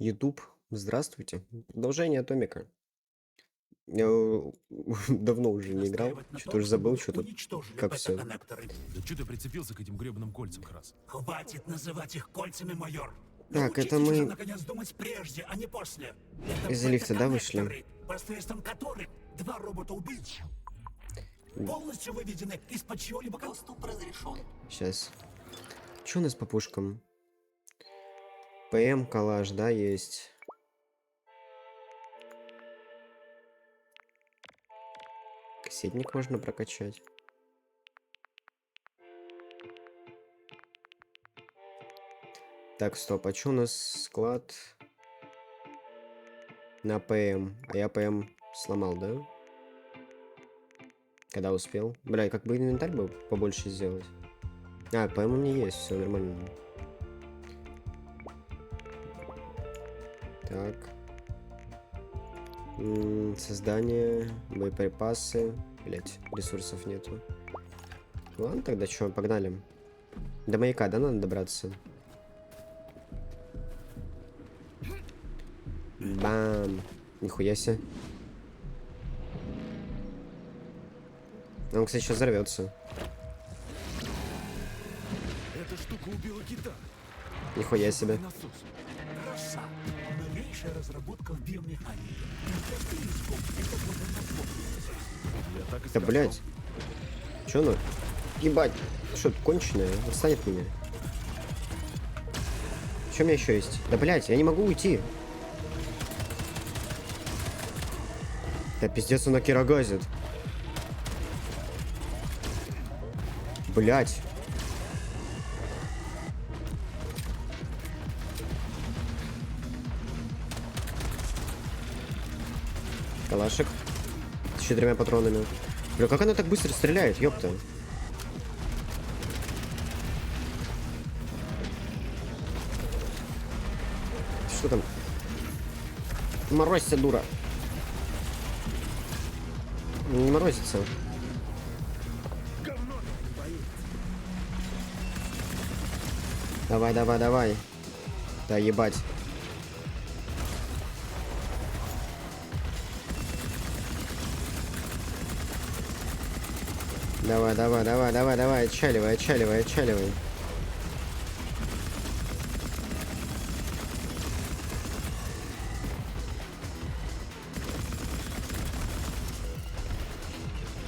YouTube, здравствуйте. Продолжение Атомика. Я давно уже не играл, Настаивать на что-то том, уже чтобы забыл, вы что-то уничтожили как все. бета-коннекторы. Да что ты прицепился к этим гребаным кольцам, Крас? Хватит называть их кольцами, майор. Так, это Научитесь уже мы наконец думать прежде, а не после. Это из лифта, да, вышли? бета-коннекторы, посредством которых два робота-убийц полностью выведены из-под чего-либо Доступ разрешен. Сейчас. Что у нас по пушкам? ПМ, калаш, да, есть. Кассетник можно прокачать. Так, стоп, а что у нас склад? На ПМ. А я ПМ сломал, да? Когда успел? Бля, как бы инвентарь бы побольше сделать. А, ПМ у меня есть, все нормально. Так. Создание, боеприпасы. Блять, ресурсов нету. Ладно, тогда что, погнали. До маяка, да, надо добраться? Бам! Нихуя себе. Он, кстати, сейчас взорвется. Эта штука убила кита. Нихуя себе. Насос. краса. Новейшая разработка в биомеханике. Инфрастилископ. Это Я так и Да, сказал. блять. Чё ну? Ебать. Что, конченая? Отстань от меня. Что у меня еще есть? Да, блять, я не могу уйти. Да пиздец, он кирогазит. Блять. Калашик. С 4 патронами. Бля, как она так быстро стреляет, ёпта. Что там? Морозься, дура. Не морозится. Давай, давай, давай. Да ебать. Давай, давай, давай, давай, давай, отчаливай, отчаливай, отчаливай.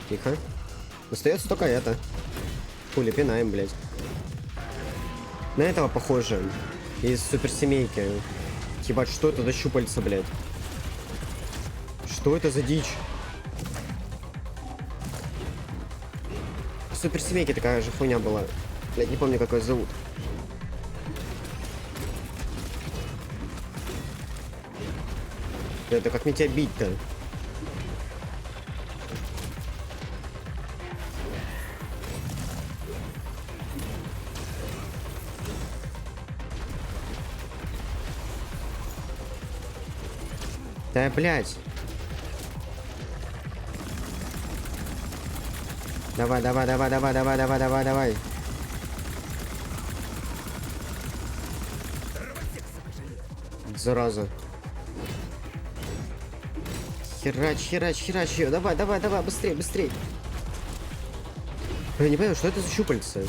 Тихо. Остается только это. Пули пинаем, блядь. На этого похоже. Из суперсемейки. Ебать, что это за щупальца, блядь? Что это за дичь? В суперсемейке такая же хуйня была. Блядь, не помню, как ее зовут. Это как мне тебя бить-то? Да, блядь. Давай, давай, давай, давай, давай, давай, давай, давай. Зараза. Херач, херач, херач ее. Давай, давай, давай, быстрее, быстрее. Я не понимаю, что это за щупальца?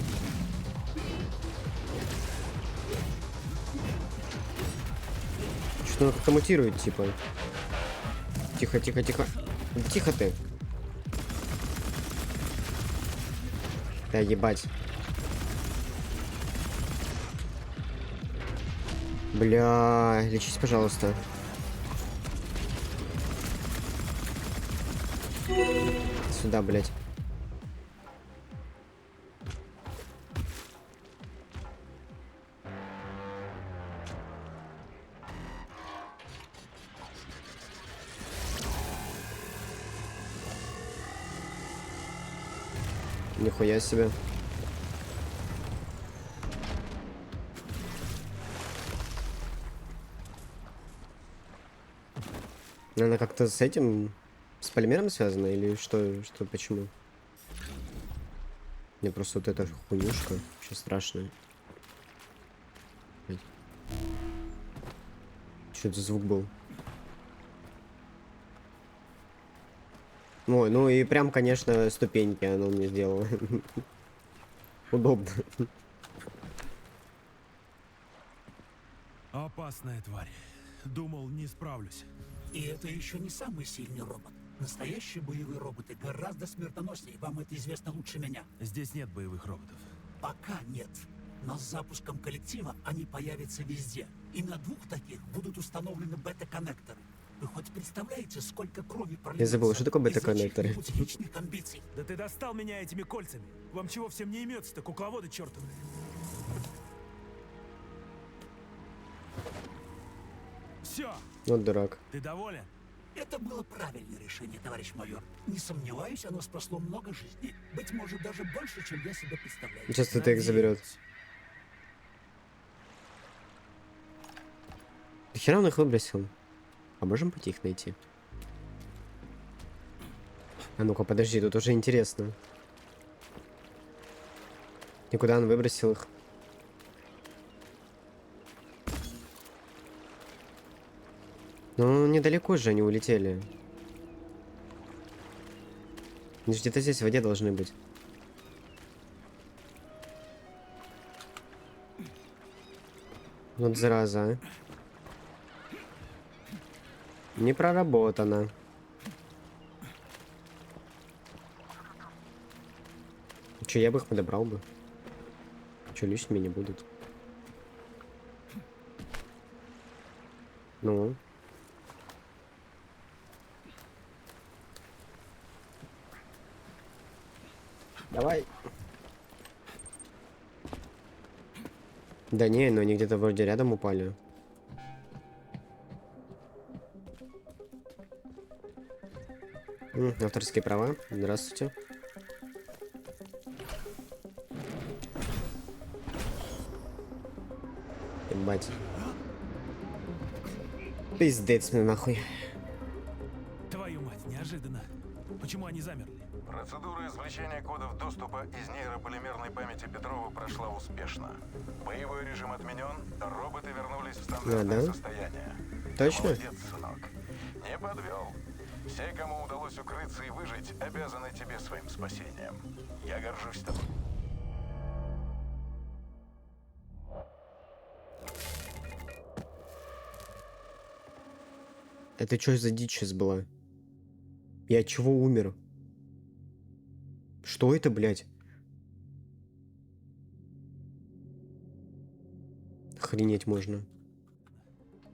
Что-то как-то мутирует, типа. Тихо, тихо, тихо. Тихо ты. Да ебать. Бля, лечись, пожалуйста. Сюда, блядь. Нихуя себе. Она как-то с этим, с полимером связана или что, почему? Мне просто вот эта хуйнюшка вообще страшная. Что Что это за звук был? Ой, ну и прям, конечно, ступеньки оно мне сделало. Удобно. Опасная тварь. Думал, не справлюсь. И это еще не самый сильный робот. Настоящие боевые роботы гораздо смертоноснее. Вам это известно лучше меня. Здесь нет боевых роботов. Пока нет. Но с запуском коллектива они появятся везде. И на 2 таких будут установлены бета-коннекторы. Вы хоть представляете, сколько крови прольется забыл, что такое из-за бета-коннекторы? чьих-нибудь личных амбиций? Да ты достал меня этими кольцами. Вам чего всем не имется-то, кукловоды чертовы? Все, Вот дурак. ты доволен? Это было правильное решение, товарищ майор. Не сомневаюсь, оно спасло много жизней. Быть может, даже больше, чем я себе представляю. Сейчас кто-то их заберет. Хера он их выбросил? А можем пойти их найти? А ну-ка, подожди, тут уже интересно. И куда он выбросил их? Ну, недалеко же они улетели. Они же где-то здесь в воде должны быть. Вот зараза, а. Не проработано. Че, я бы их подобрал бы. Че, лишними не будут. Ну. Давай. Да не, но они где-то вроде рядом упали. Авторские права. Здравствуйте. Ебать. Пиздец мне нахуй. Твою мать, неожиданно. Почему они замерли? Процедура извлечения кодов доступа из нейрополимерной памяти Петрова прошла успешно. Боевой режим отменен, роботы вернулись в стандартное да? состояние. Точно? Молодец, сынок. Не подвел. Все, кому удалось укрыться и выжить, обязаны тебе своим спасением. Я горжусь тобой. Это что за дичь сейчас была? Я от чего умер? Что это, блядь? Охренеть можно.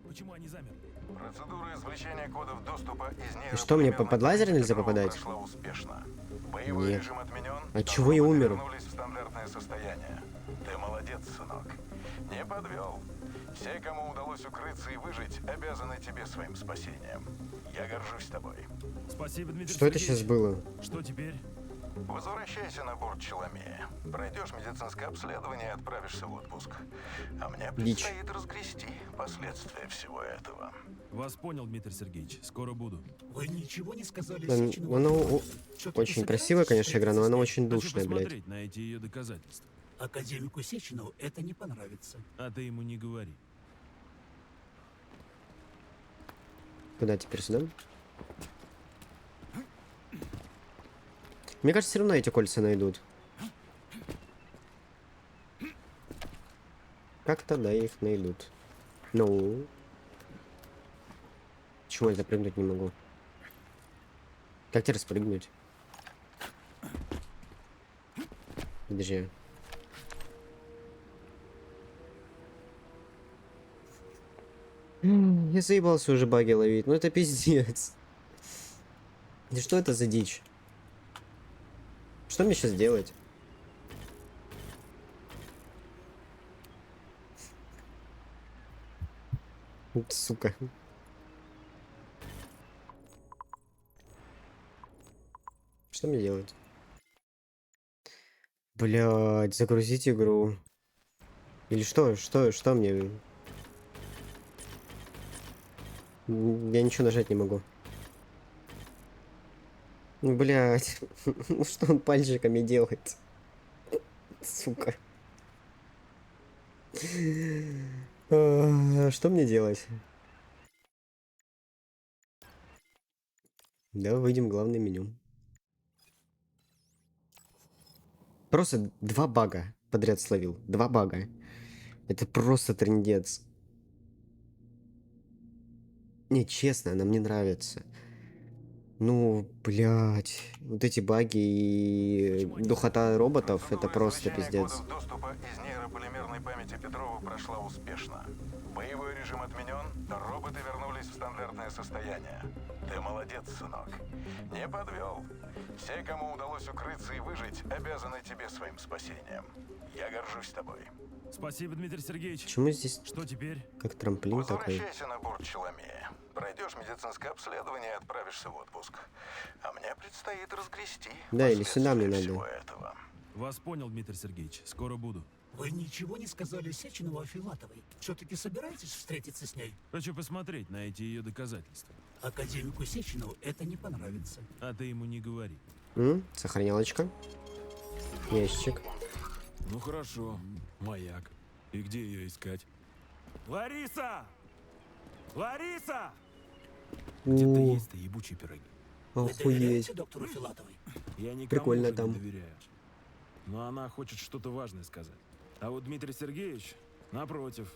Почему они замерли? Процедура извлечения кодов доступа из И что, мне нейрополимерной под лазер памяти нельзя Петрова попадать? прошла успешно. Боевой Нет. режим отменен. От чего я умер? Вернулись в стандартное состояние. Ты молодец, сынок. Не подвел. Все, кому удалось укрыться и выжить, обязаны тебе своим спасением. Я горжусь тобой. Спасибо, Дмитрий Что это Сергеевич. сейчас было? Что теперь? Возвращайся на борт Челомея. Пройдешь медицинское обследование и отправишься в отпуск. А мне Дичь. предстоит разгрести последствия всего этого. Вас понял, Дмитрий Сергеевич. Скоро буду. Вы ничего не сказали Ну, Сеченову? Она Что-то очень вы красивая, собираетесь конечно, игра, но она встретиться очень Хочу душная, блядь. посмотреть на эти ее доказательства. с ней? Академику Сеченову это не понравится. А ты ему не говори. Куда теперь, сюда? Мне кажется, все равно эти кольца найдут. Как-то, да, их найдут. Ну. Почему я запрыгнуть не могу? Как тебе распрыгнуть? Подожди. Я заебался уже баги ловить. Ну это пиздец. Да что это за дичь? Что мне сейчас делать? Сука. Что мне делать? Блять, загрузить игру. Или что мне? Я ничего нажать не могу. Блять, ну что он пальчиками делает? Сука. Что мне делать? Да, выйдем в главное меню. Просто 2 бага подряд словил. 2 бага. Это просто трындец. Не, честно, она мне нравится. Ну, блядь. Вот эти баги и духота роботов, это Процедура просто извлечения пиздец. кодов доступа из нейрополимерной памяти Петрова прошла успешно. Боевой режим отменен, роботы вернулись в стандартное состояние. Ты молодец, сынок. Не подвел. Все, кому удалось укрыться и выжить, обязаны тебе своим спасением. Я горжусь тобой. Спасибо, Дмитрий Сергеевич. Почему здесь Что теперь? как трамплин такой? Возвращайся на борт Челомея. Пройдешь медицинское обследование и отправишься в отпуск. А мне предстоит разгрести Да, или сюда мне последствия надо. всего этого. Вас понял, Дмитрий Сергеевич. Скоро буду. Вы ничего не сказали Сеченову о Филатовой. Все-таки собираетесь встретиться с ней? Хочу посмотреть на эти ее доказательства. Академику Сеченову это не понравится. А ты ему не говори. Сохранялочка. Ящик. Ну хорошо. Маяк. И где ее искать? Лариса! Лариса! Где-то О, есть-то ебучие пироги. Вы охуеть. доверяете доктору Филатовой? Я никому Прикольно уже там. не доверяю. Но она хочет что-то важное сказать. А вот Дмитрий Сергеевич, напротив,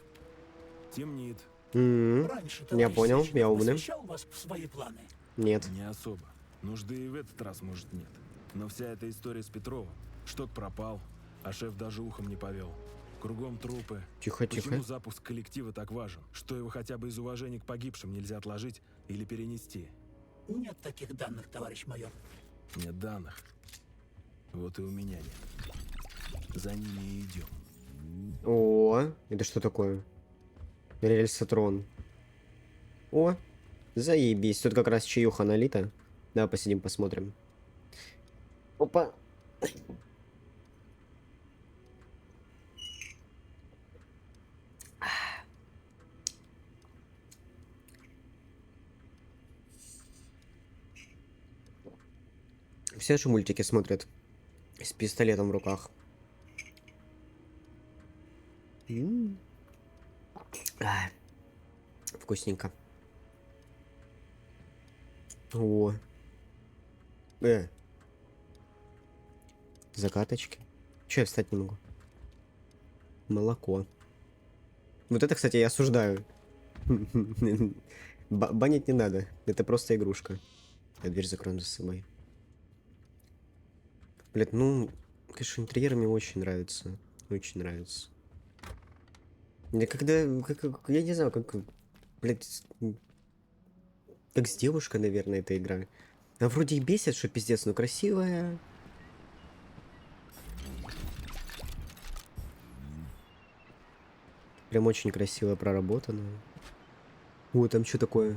темнит. Раньше Я товарищ понял, Сеченов я умный. посвящал вас в свои планы. Нет. Не особо. Нужды и в этот раз, может, нет. Но вся эта история с Петровым. Шток пропал, а шеф даже ухом не повел. Кругом трупы. Тихо, Почему тихо. запуск коллектива так важен? Что его хотя бы из уважения к погибшим нельзя отложить или перенести? Нет таких данных, товарищ майор. Нет данных. Вот и у меня нет. За ними и идем. О, это что такое? Рельсотрон. О, заебись. Тут как раз чаюха налита. Да, посидим, посмотрим. Опа. Все же мультики смотрят с пистолетом в руках. А, вкусненько. О. Закаточки. Че я встать не могу? Молоко. Вот это, кстати, я осуждаю. Банить не надо. Это просто игрушка. Я дверь закрою за собой. Блядь, ну, конечно, интерьер мне очень нравится. Очень нравится. Я когда... я не знаю, как... Блядь... Как с девушкой, наверное, эта игра. Она вроде и бесит, что пиздец, но красивая. Прям очень красиво проработано. О, там что такое?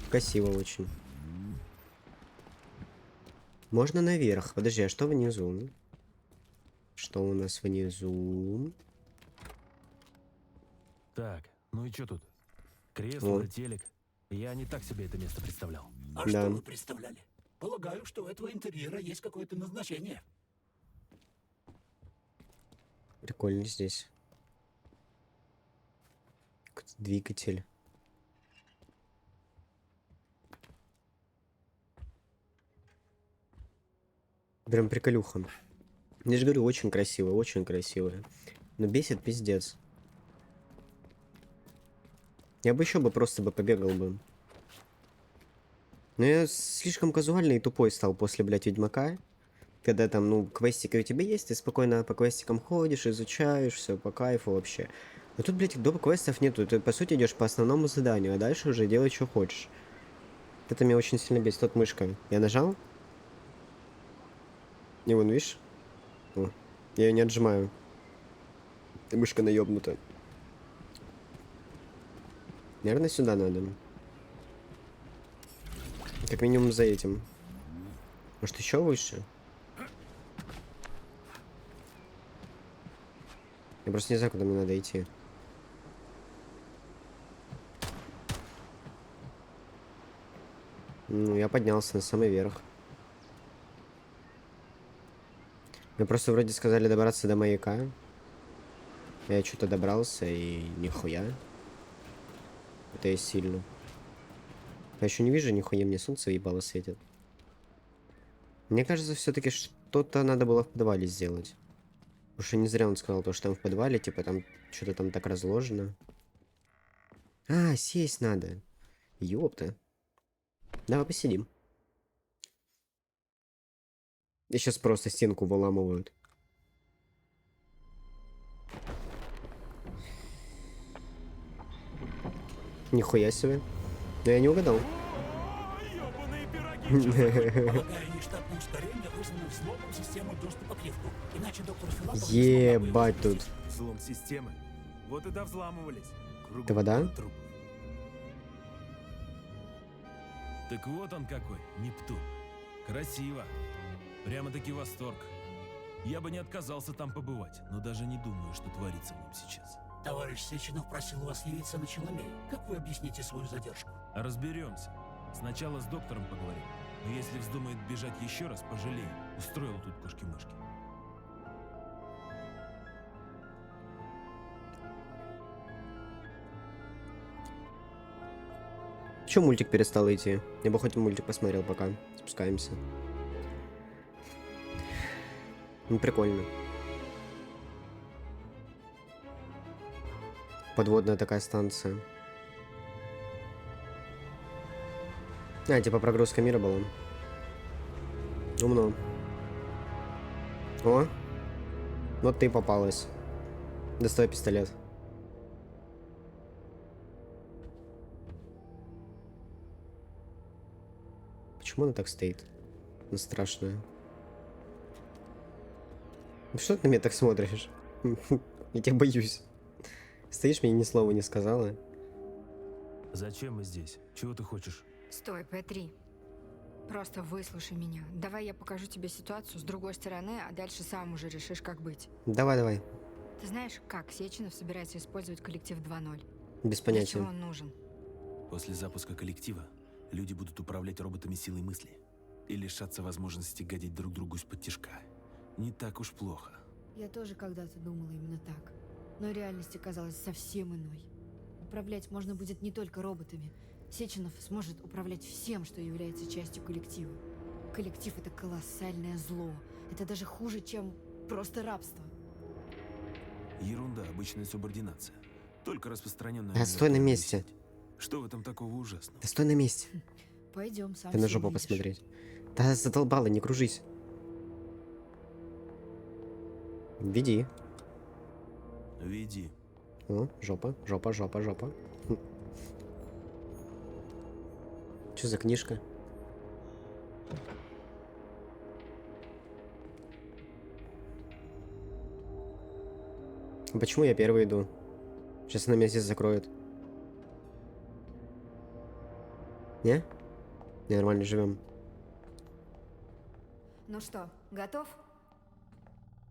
Красиво очень. Можно наверх. Подожди, а что внизу? Что у нас внизу? Так, ну и что тут? Кресло, О. телек. Я не так себе это место представлял. А Да. что вы представляли? Полагаю, что у этого интерьера есть какое-то назначение. Прикольно здесь. Какой-то двигатель. Прям приколюха. Я же говорю, очень красиво, очень красивая. Но бесит пиздец. Я бы еще бы просто бы побегал бы. Но я слишком казуальный и тупой стал после, блядь, Ведьмака. Когда там, ну, квестики у тебя есть, ты спокойно по квестикам ходишь, изучаешь, все по кайфу вообще. А тут, блядь, доп. Квестов нету. Ты, по сути, идешь по основному заданию, а дальше уже делай, что хочешь. Это меня очень сильно бесит. Тут мышка. Я нажал? И вон, видишь? О, я ее не отжимаю. И мышка наебнута. Наверное, сюда надо. Как минимум за этим. Может, еще выше? Я просто не знаю, куда мне надо идти. Ну, я поднялся на самый верх. Мне просто вроде сказали добраться до маяка. Я что-то добрался и нихуя. Это я сильно. Я еще не вижу нихуя, мне солнце ебало светит. Мне кажется, все-таки что-то надо было в подвале сделать. Потому что не зря он сказал то, что там в подвале, типа там что-то там так разложено. А, сесть надо. Ёпта. Давай посидим. И сейчас просто стенку выламывают. Нихуя себе. Но я не угадал. Полагаю, нештатное ускорение вызвано взломом системы доступа к лифту. Иначе доктор Филатов... Ебать тут. Взлом системы. Вот и довзламывались. Кругом Это вода? труп. Так вот он какой, Нептун. Красиво. Прямо-таки восторг. Я бы не отказался там побывать, но даже не думаю, что творится в нем сейчас. Товарищ Сеченов просил вас явиться на Челомей. Как вы объясните свою задержку? Разберемся. Сначала с доктором поговорим. Но если вздумает бежать еще раз, пожалею. Устроил тут кошки-мышки. Чё мультик перестал идти? Я бы хоть мультик посмотрел пока. Спускаемся. Ну, прикольно. Подводная такая станция. А, типа прогрузка мира была. Умно. О! Вот ты и попалась. Доставай пистолет. Почему она так стоит? Она страшная. Ну что ты на меня так смотришь? Я тебя боюсь. Стоишь, мне ни слова не сказала. Зачем мы здесь? Чего ты хочешь? Стой, П3. Просто выслушай меня. Давай я покажу тебе ситуацию с другой стороны, а дальше сам уже решишь, как быть. Давай, давай. Ты знаешь, как Сеченов собирается использовать коллектив 2.0? Без Для чего понятия. он нужен? После запуска коллектива люди будут управлять роботами силой мысли и лишаться возможности гадить друг другу из-под тишка. Не так уж плохо. Я тоже когда-то думала именно так. Но реальность оказалась совсем иной. Управлять можно будет не только роботами. Сеченов сможет управлять всем, что является частью коллектива. Коллектив — это колоссальное зло. Это даже хуже, чем просто рабство. Ерунда, обычная субординация. Только распространенная... Да стой на месте. Что в этом такого ужасного? Да стой на месте. Пойдем, сам Ты на всё жопу увидишь. посмотреть. Да задолбала, не кружись. Веди. Веди. О, жопа, жопа, жопа, жопа. Что за книжка? Почему я первый иду? Сейчас она меня здесь закроет. Не? Не, нормально живем. Ну что, готов?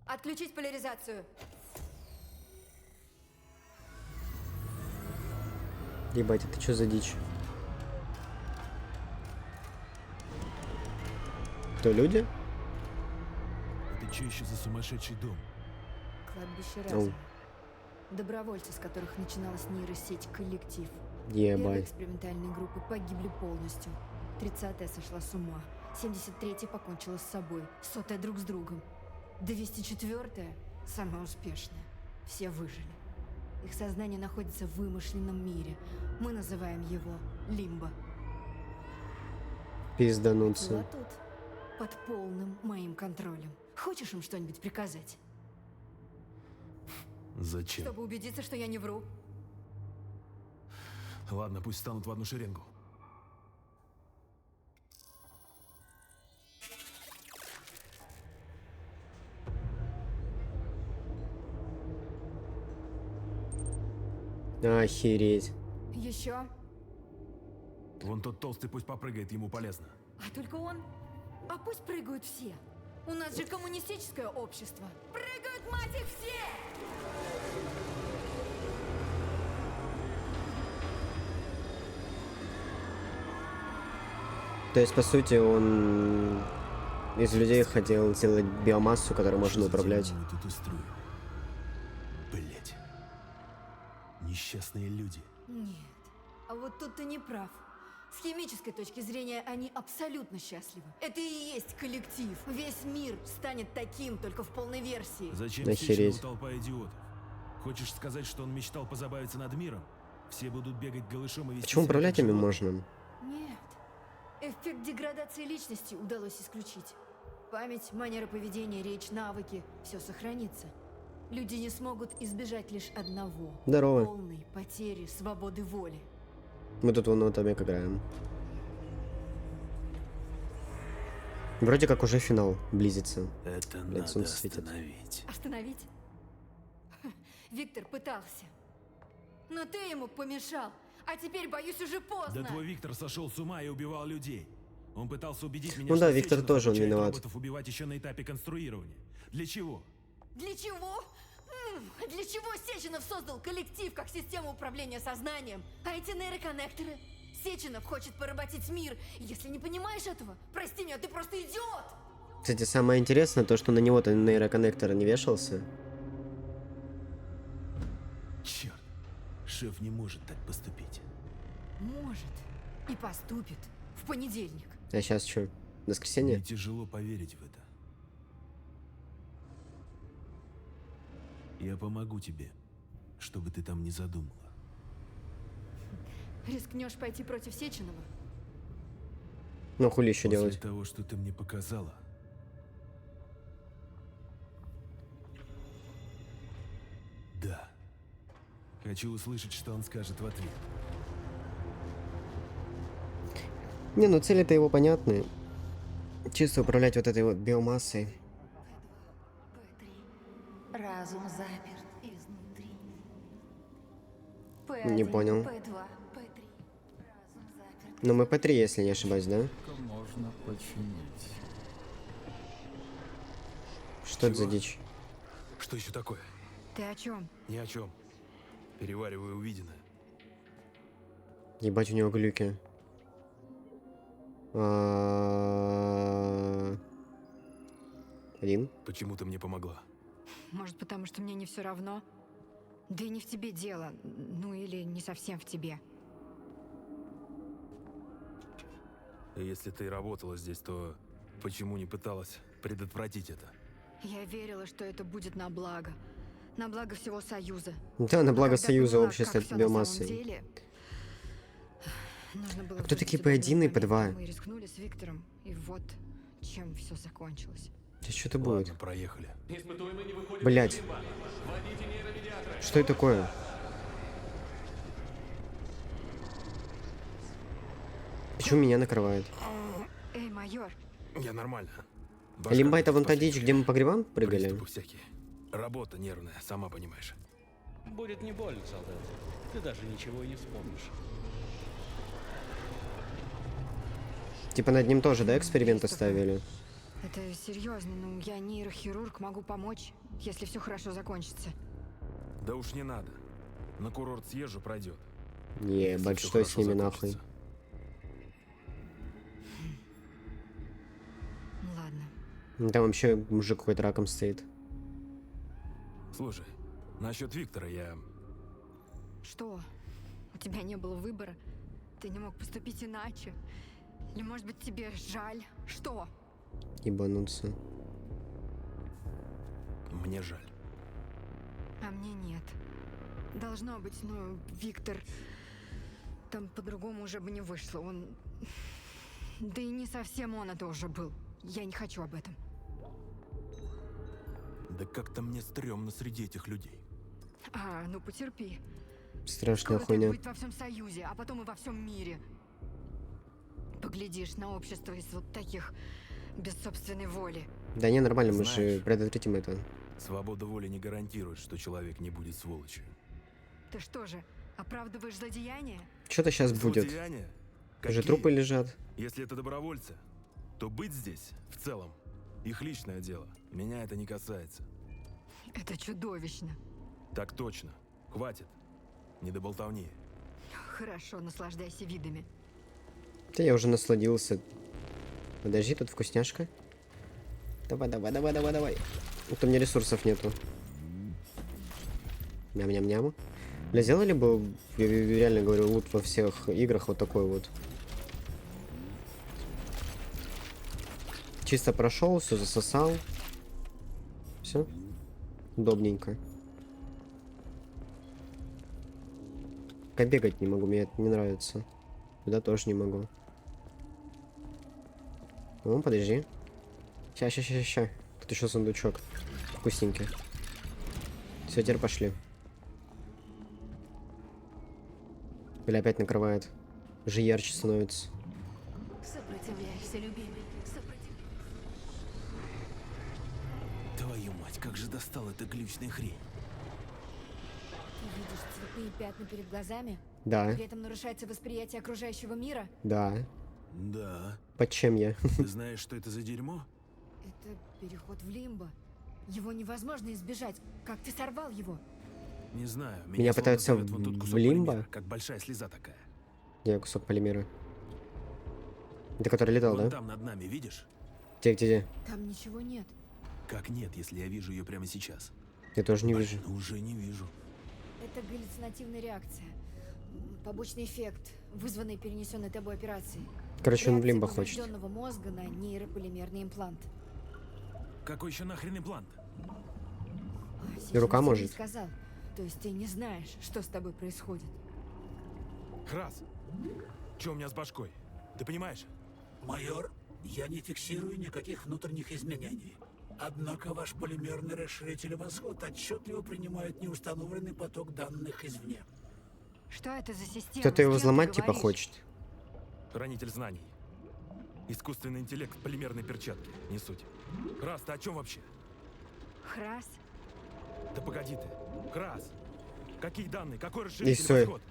Отключить поляризацию. Ебать, это что за дичь? Кто, люди? Это что еще за сумасшедший дом? Кладбище Оу. разума. Добровольцы, с которых начиналась нейросеть «Коллектив». Первые Ебать. экспериментальные группы погибли полностью. 30-я сошла с ума. 73-я покончила с собой. 100-я друг с другом. 204-я самая успешная. Все выжили. Их сознание находится в вымышленном мире. Мы называем его Лимбо. Пиздануться. Вот тут. Под полным моим контролем. Хочешь им что-нибудь приказать? Зачем? Чтобы убедиться, что я не вру. Ладно, пусть встанут в одну шеренгу. Охереть. Еще? Вон тот толстый пусть попрыгает, ему полезно. А только он? А пусть прыгают все. У нас же коммунистическое общество. Прыгают, мать их, все! То есть, по сути, он из людей хотел сделать биомассу, которой можно Что за управлять. дерьмо мы тут устроим? Блять. Несчастные люди. Нет. А вот тут ты не прав. С химической точки зрения они абсолютно счастливы. Это и есть коллектив. Весь мир станет таким, только в полной версии. Зачем Охереть. Сеченову толпа идиотов? Хочешь сказать, что он мечтал позабавиться над миром? Все будут бегать голышом и вести Почему себя управлять как ими животные? можно? Нет. Эффект деградации личности удалось исключить. Память, манера поведения, речь, навыки – все сохранится. Люди не смогут избежать лишь одного – Здорово. полной потери свободы воли. Мы тут вон вот объект играем. Вроде как уже финал близится. Это Блядь, надо солнце светит. остановить. Остановить? Виктор пытался. Но ты ему помешал. А теперь, боюсь, уже поздно. Да твой Виктор сошел с ума и убивал людей. Он пытался убедить меня, Ну что да, Виктор Сеченов тоже он обучает виноват. роботов убивать еще на этапе конструирования. Для чего? Для чего? Для чего Сеченов создал коллектив как систему управления сознанием? А эти нейроконнекторы? Сеченов хочет поработить мир. Если не понимаешь этого, прости меня, ты просто идиот! Кстати, самое интересное, то, что на него-то нейроконнектор не вешался. Черт. Шеф не может так поступить. Может. И поступит. В понедельник. А сейчас что? Воскресенье? Мне тяжело поверить в это. Я помогу тебе, чтобы ты там не задумала. Рискнешь пойти против Сеченова? Ну хули еще После делать? того, что ты мне показала. Да. Хочу услышать, что он скажет в ответ. Не, ну цели-то его понятны. Чисто управлять вот этой вот биомассой. Разум заперт изнутри. Не P1, понял. P2, P3. Разум заперт. Ну мы P3, если не ошибаюсь, да? Можно починить. Что это за Чего? дичь? Что еще такое? Ты о чем? Ни о чем. Перевариваю увиденное. Ебать, у него глюки. Один? Почему ты мне помогла? Может, потому что мне не все равно? Да и не в тебе дело. Ну или не совсем в тебе. Если ты работала здесь, то почему не пыталась предотвратить это? Я верила, что это будет на благо. На благо всего Союза. Да, на Но благо когда Союза поняла, общества как всё на самом биомассой. деле, нужно было кто выжить такие удобный P1 и момент, P2? Мы рискнули с Виктором, и вот чем все закончилось. Да что-то Ладно, будет. проехали. Блять. Что это такое? Почему меня накрывает? Эй, майор, Я нормально. Лимба это вон та дичь, где мы по грибам прыгали? Приступы всякие. Работа нервная, сама понимаешь. Будет не больно, солдат. Ты даже ничего и не вспомнишь. Типа над ним тоже, да, эксперименты ставили? это серьезно, ну я нейрохирург, могу помочь, если все хорошо закончится. Да уж не надо. На курорт съезжу, пройдет. Ебать, всё что с хорошо ними нахуй? закончится. Ладно. Там вообще мужик какой-то раком стоит. Слушай, насчет Виктора я... Что? У тебя не было выбора? Ты не мог поступить иначе? Или, может быть, тебе жаль? Что? Ебануться. Мне жаль. А мне нет. Должно быть, но Виктор... Там по-другому уже бы не вышло. Он... Да и не совсем он это уже был. Я не хочу об этом. Да как-то мне стрёмно среди этих людей. А, ну потерпи. Страшная Скоро хуйня. так будет во всем Союзе, а потом и во всем мире. Поглядишь на общество из вот таких без собственной воли. Да не, нормально, мы же Знаешь. предотвратим это. Свобода воли не гарантирует, что человек не будет сволочью. Ты что же, оправдываешь злодеяние? Что-то сейчас будет. Злодеяния? Уже Какие? трупы лежат. Если это добровольцы, то быть здесь, в целом, их личное дело. Меня это не касается. Это чудовищно. Так точно. Хватит. Не до болтовни. Хорошо, наслаждайся видами. Да я уже насладился. Подожди, тут вкусняшка. Давай, давай, давай, давай, давай. Вот у меня ресурсов нету. Ням-ням-ням. Бля, сделали бы, я реально говорю, лут во всех играх вот такой вот. Чисто прошел, все засосал. Все. Удобненько. Как бегать не могу, мне это не нравится. Туда тоже не могу. Ну, подожди. Ща. Тут еще сундучок. Вкусненький. Все, теперь пошли. Бля, опять накрывает. Уже ярче становится. Сопротивляйся, любимый. Сопротивляйся. Твою мать, как же достала эта глючная хрень. Ты видишь цветные пятна перед глазами? Да, При этом нарушается восприятие окружающего мира? да. Да. Под чем я? Ты знаешь, что это за дерьмо? Это переход в лимбо. Его невозможно избежать. Как ты сорвал его? Не знаю. Меня словно пытаются давят вон тут в кусок лимбо? полимера, как большая слеза такая. Где кусок полимера? Это который летал, Вон да? там над нами, видишь? Где? Там ничего нет. Как нет, если я вижу ее прямо сейчас? Я тоже не вижу. Ну, уже не вижу. Это галлюцинативная реакция. Побочный эффект, вызванный перенесенной тобой операцией. Короче, он в Реакция лимбо хочет. поврежденного мозга на нейрополимерный имплант. Какой еще нахрен имплант? И рука Сечин тебе может. не сказал. То есть ты не знаешь, что с тобой происходит. Храс! Че у меня с башкой? Ты понимаешь? Майор, я не фиксирую никаких внутренних изменений. Однако ваш полимерный расширитель «Восход» отчетливо принимает неустановленный поток данных извне. Что это за система? Кто-то его взломать типа хочет. Хранитель знаний. Искусственный интеллект в полимерной перчатке. Не суть. Храс, ты о чем вообще? Храс? Да погоди ты. Храс! Какие данные? Какой И расширитель всё. «Восход»?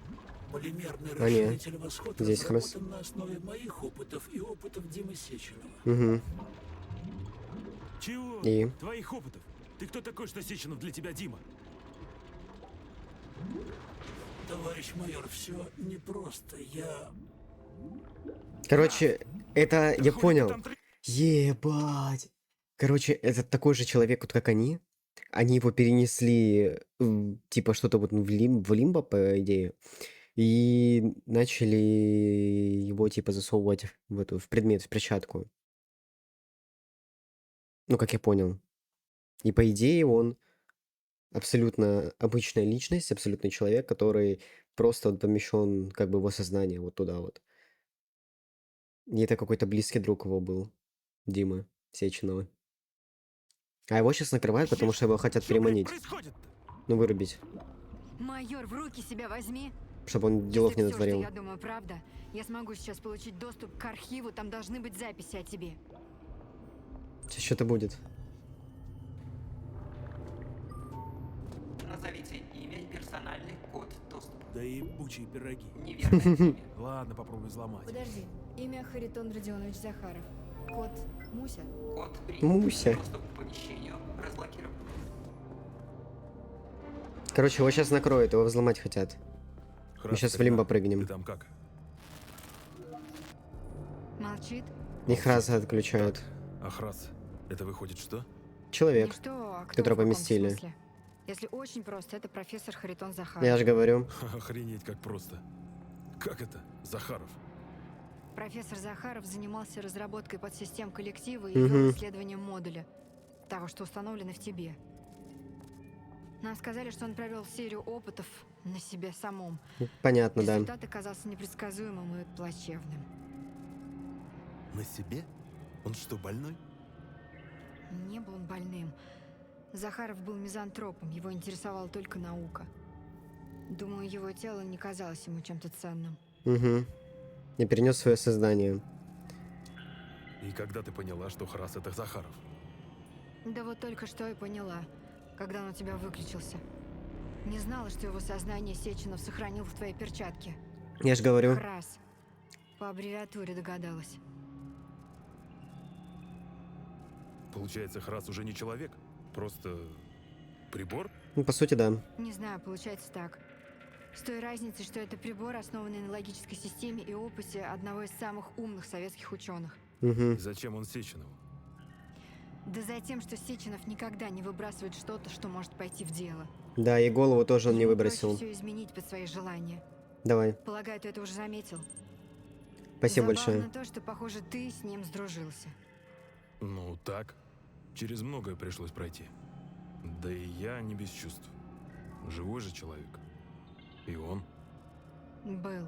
Полимерный А, нет. расширитель «Восход» Здесь разработан на основе моих опытов и опытов Димы Сеченова. Угу. Чего? И? Твоих опытов? Ты кто такой, что Сеченов для тебя Дима? Товарищ майор, все непросто. Я... Короче, это Да я хули ты понял. там Ебать. Короче, это такой же человек, вот как они. Они его перенесли, типа, что-то вот в лимбо, по идее. И начали его, типа, засовывать в эту, в предмет, в перчатку. Ну, как я понял. И по идее он абсолютно обычная личность, абсолютный человек, который просто вот помещен как бы в его сознание вот туда вот. И это какой-то близкий друг его был, Димы Сеченова. А его сейчас накрывают, потому что его хотят Что, блядь, переманить. происходит-то? Ну, вырубить. Майор, в руки себя возьми. Чтобы он делов не Если всё, натворил. что я думаю, правда, я смогу сейчас получить доступ к архиву, там должны быть записи о тебе. Сейчас что-то будет. Назовите имя и персональный код доступа. Да ебучие пироги. Неверное имя. Ладно, попробуй взломать. Подожди. Имя Харитон Родионович Захаров. Код Муся. Код принят. Муся. Доступ к помещению разблокирован. Короче, его сейчас накроют, его взломать хотят. Храс, щас в старина, лимбо прыгнем. Ты там как? Молчит. Их раз отключают. А Храс, это выходит что? Человек. Не что, а кто которого в каком поместили. смысле? Если очень просто, это профессор Харитон Захаров. Я же говорю. Охренеть, как просто. Как это? Захаров? Профессор Захаров занимался разработкой подсистем коллектива и Мгм. вел исследованием модуля, того, что установлено в тебе. Нам сказали, что он провел серию опытов на себе самом. Понятно, да. Результат оказался непредсказуемым и плачевным. На себе? Он что, больной? Не был он больным. Захаров был мизантропом, его интересовала только наука. Думаю, его тело не казалось ему чем-то ценным. Угу. Я перенес свое сознание. И когда ты поняла, что Храс это Захаров? Да вот только что и поняла, когда он у тебя выключился. Не знала, что его сознание Сеченов сохранил в твоей перчатке. Я же говорю. Храс. По аббревиатуре догадалась. Получается, Храс уже не человек? Просто прибор? Ну, по сути, да. Не знаю, получается так. С той разницей, что это прибор, основанный на логической системе и опыте одного из самых умных советских ученых. Угу. Зачем он Сеченову? Да за тем, что Сеченов никогда не выбрасывает что-то, что может пойти в дело. Да, и голову тоже он не Ему выбросил. проще все изменить под свои желания. Давай. Полагаю, ты это уже заметил. Спасибо Забавно большое. то, что, похоже, ты с ним сдружился. Ну, так. Через многое пришлось пройти. Да и я не без чувств. Живой же человек. И он. Был.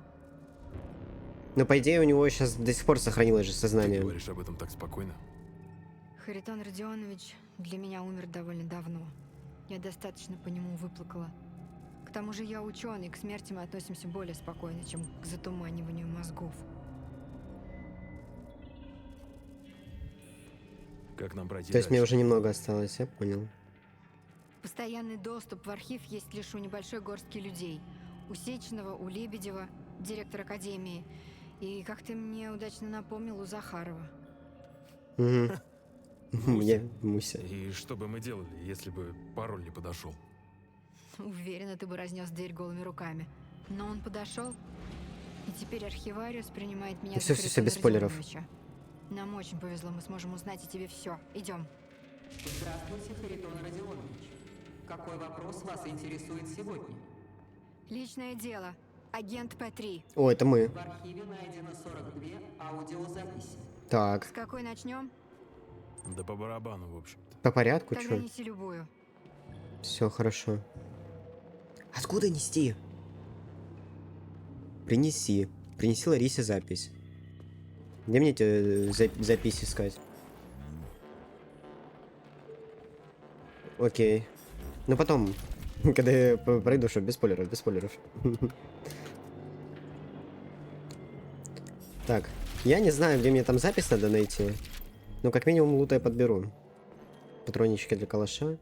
Но по идее у него сейчас до сих пор сохранилось же Ты сознание. говоришь об этом так спокойно? Харитон Родионович для меня умер довольно давно. Я достаточно по нему выплакала. К тому же я ученый, к смерти мы относимся более спокойно, чем к затуманиванию мозгов. Как нам пройти То есть мне дальше? уже немного осталось, я понял. Постоянный доступ в архив есть лишь у небольшой горстки людей. У Сеченова, у Лебедева, директора академии. И, как ты мне удачно напомнил, у Захарова. Угу. Муся. Я Муся. И что бы мы делали, если бы пароль не подошел? Уверена, ты бы разнес дверь голыми руками. Но он подошел, и теперь архивариус принимает меня Всё, за всё, Харитона без спойлеров. Родионовича. Нам очень повезло, мы сможем узнать о тебе все. Идем. Здравствуйте, Харитон Родионович. Какой вопрос вас интересует сегодня? Личное дело. Агент П3. О, это мы. В архиве найдено 42 аудиозаписи. Так, С какой начнем? Да по барабану, в общем-то. по порядку, Тогда чё? неси любую. Все хорошо. Откуда нести? Принеси. Принеси Ларисе запись. Где мне эти запись искать? Окей. Ну потом, когда я пройду, что без спойлеров, без спойлеров. Так, я не знаю, где мне там запись надо найти. Но как минимум лута я подберу. Патрончики для калаша.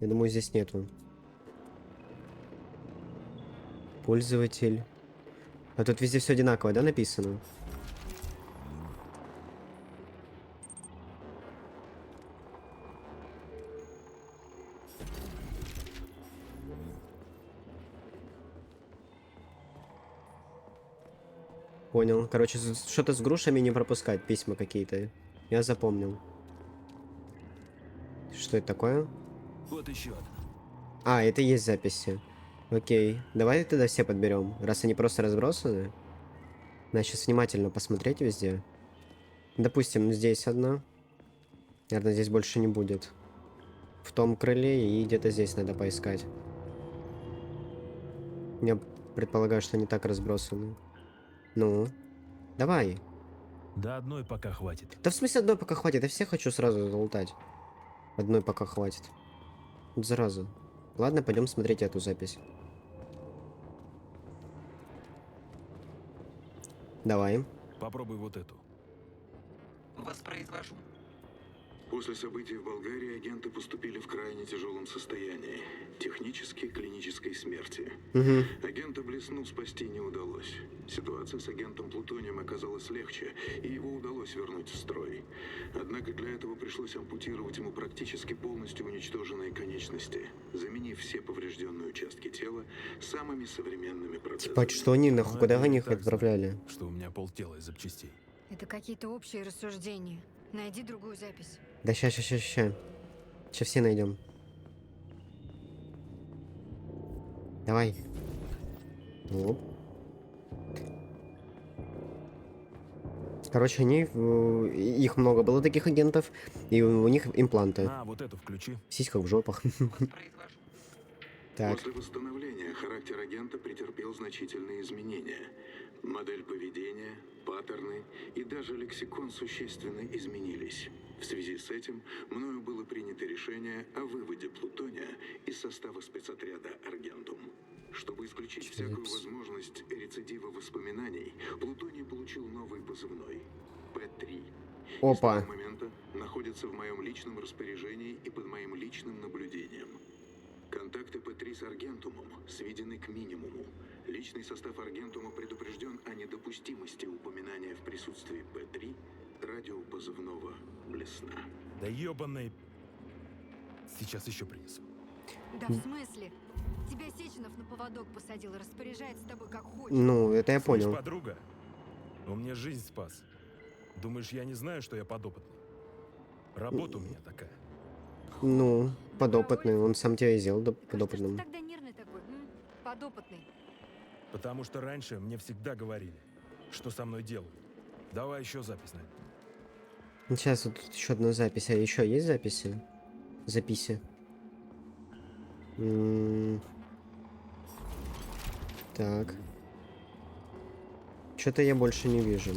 Я думаю, здесь нету. Пользователь. А тут везде все одинаково, да, написано? Понял. Короче, что-то с грушами не пропускать, письма какие-то. Я запомнил. Что это такое? Вот еще одна. А, это и есть записи. Окей. Давай тогда все подберем. Раз они просто разбросаны. Надо сейчас внимательно посмотреть везде. Допустим, здесь одна. Наверное, здесь больше не будет. В том крыле и где-то здесь надо поискать. Я предполагаю, что они так разбросаны. Ну, давай. Да одной пока хватит. Да в смысле одной пока хватит? Я все хочу сразу залутать. Одной пока хватит. Вот зараза. Ладно, пойдем смотреть эту запись. Давай. Попробуй вот эту. Воспроизвожу. После событий в Болгарии агенты поступили в крайне тяжелом состоянии. Технически клинической смерти. Угу. Агента Блесну спасти не удалось. Ситуация с агентом Плутонием оказалась легче, и его удалось вернуть в строй. Однако для этого пришлось ампутировать ему практически полностью уничтоженные конечности, заменив все поврежденные участки тела самыми современными процессами. Типа, что они нахуй? Ну, Куда это они я их так отправляли? знаю, что у меня полтела из запчастей. Это какие-то общие рассуждения. Найди другую запись. Да ща. Сейчас все найдем. Давай. Оп. Короче, их много было таких агентов, и у них импланты. А, вот эту включи. В сиськах в жопах. Воспроизвожу. Так. После восстановления характер агента претерпел значительные изменения. Модель поведения, паттерны и даже лексикон существенно изменились. В связи с этим мною было принято решение о выводе Плутония из состава спецотряда Аргентум. Чтобы исключить всякую возможность рецидива воспоминаний, Плутоний получил новый позывной – П-3. Опа. С того момента находится в моем личном распоряжении и под моим личным наблюдением. Контакты П-3 с Аргентумом сведены к минимуму. Личный состав Аргентума предупрежден о недопустимости упоминания в присутствии П-3 радиопозывного Блесна. Да ебаный. Сейчас еще принесу. Да в смысле? Тебя Сеченов на поводок посадил и распоряжается тобой как хочет. Ну, это я Слышь, понял. подруга, Он мне жизнь спас. Думаешь, я не знаю, что я подопытный? Работа у меня такая. Ну, подопытный. Он сам тебя и сделал Так а что ж ты подопытным. тогда нервный такой, подопытный? Потому что раньше мне всегда говорили, что со мной делают. Давай еще запись на это. Сейчас вот тут еще одна запись. А еще есть записи? Записи. Так. Что-то я больше не вижу.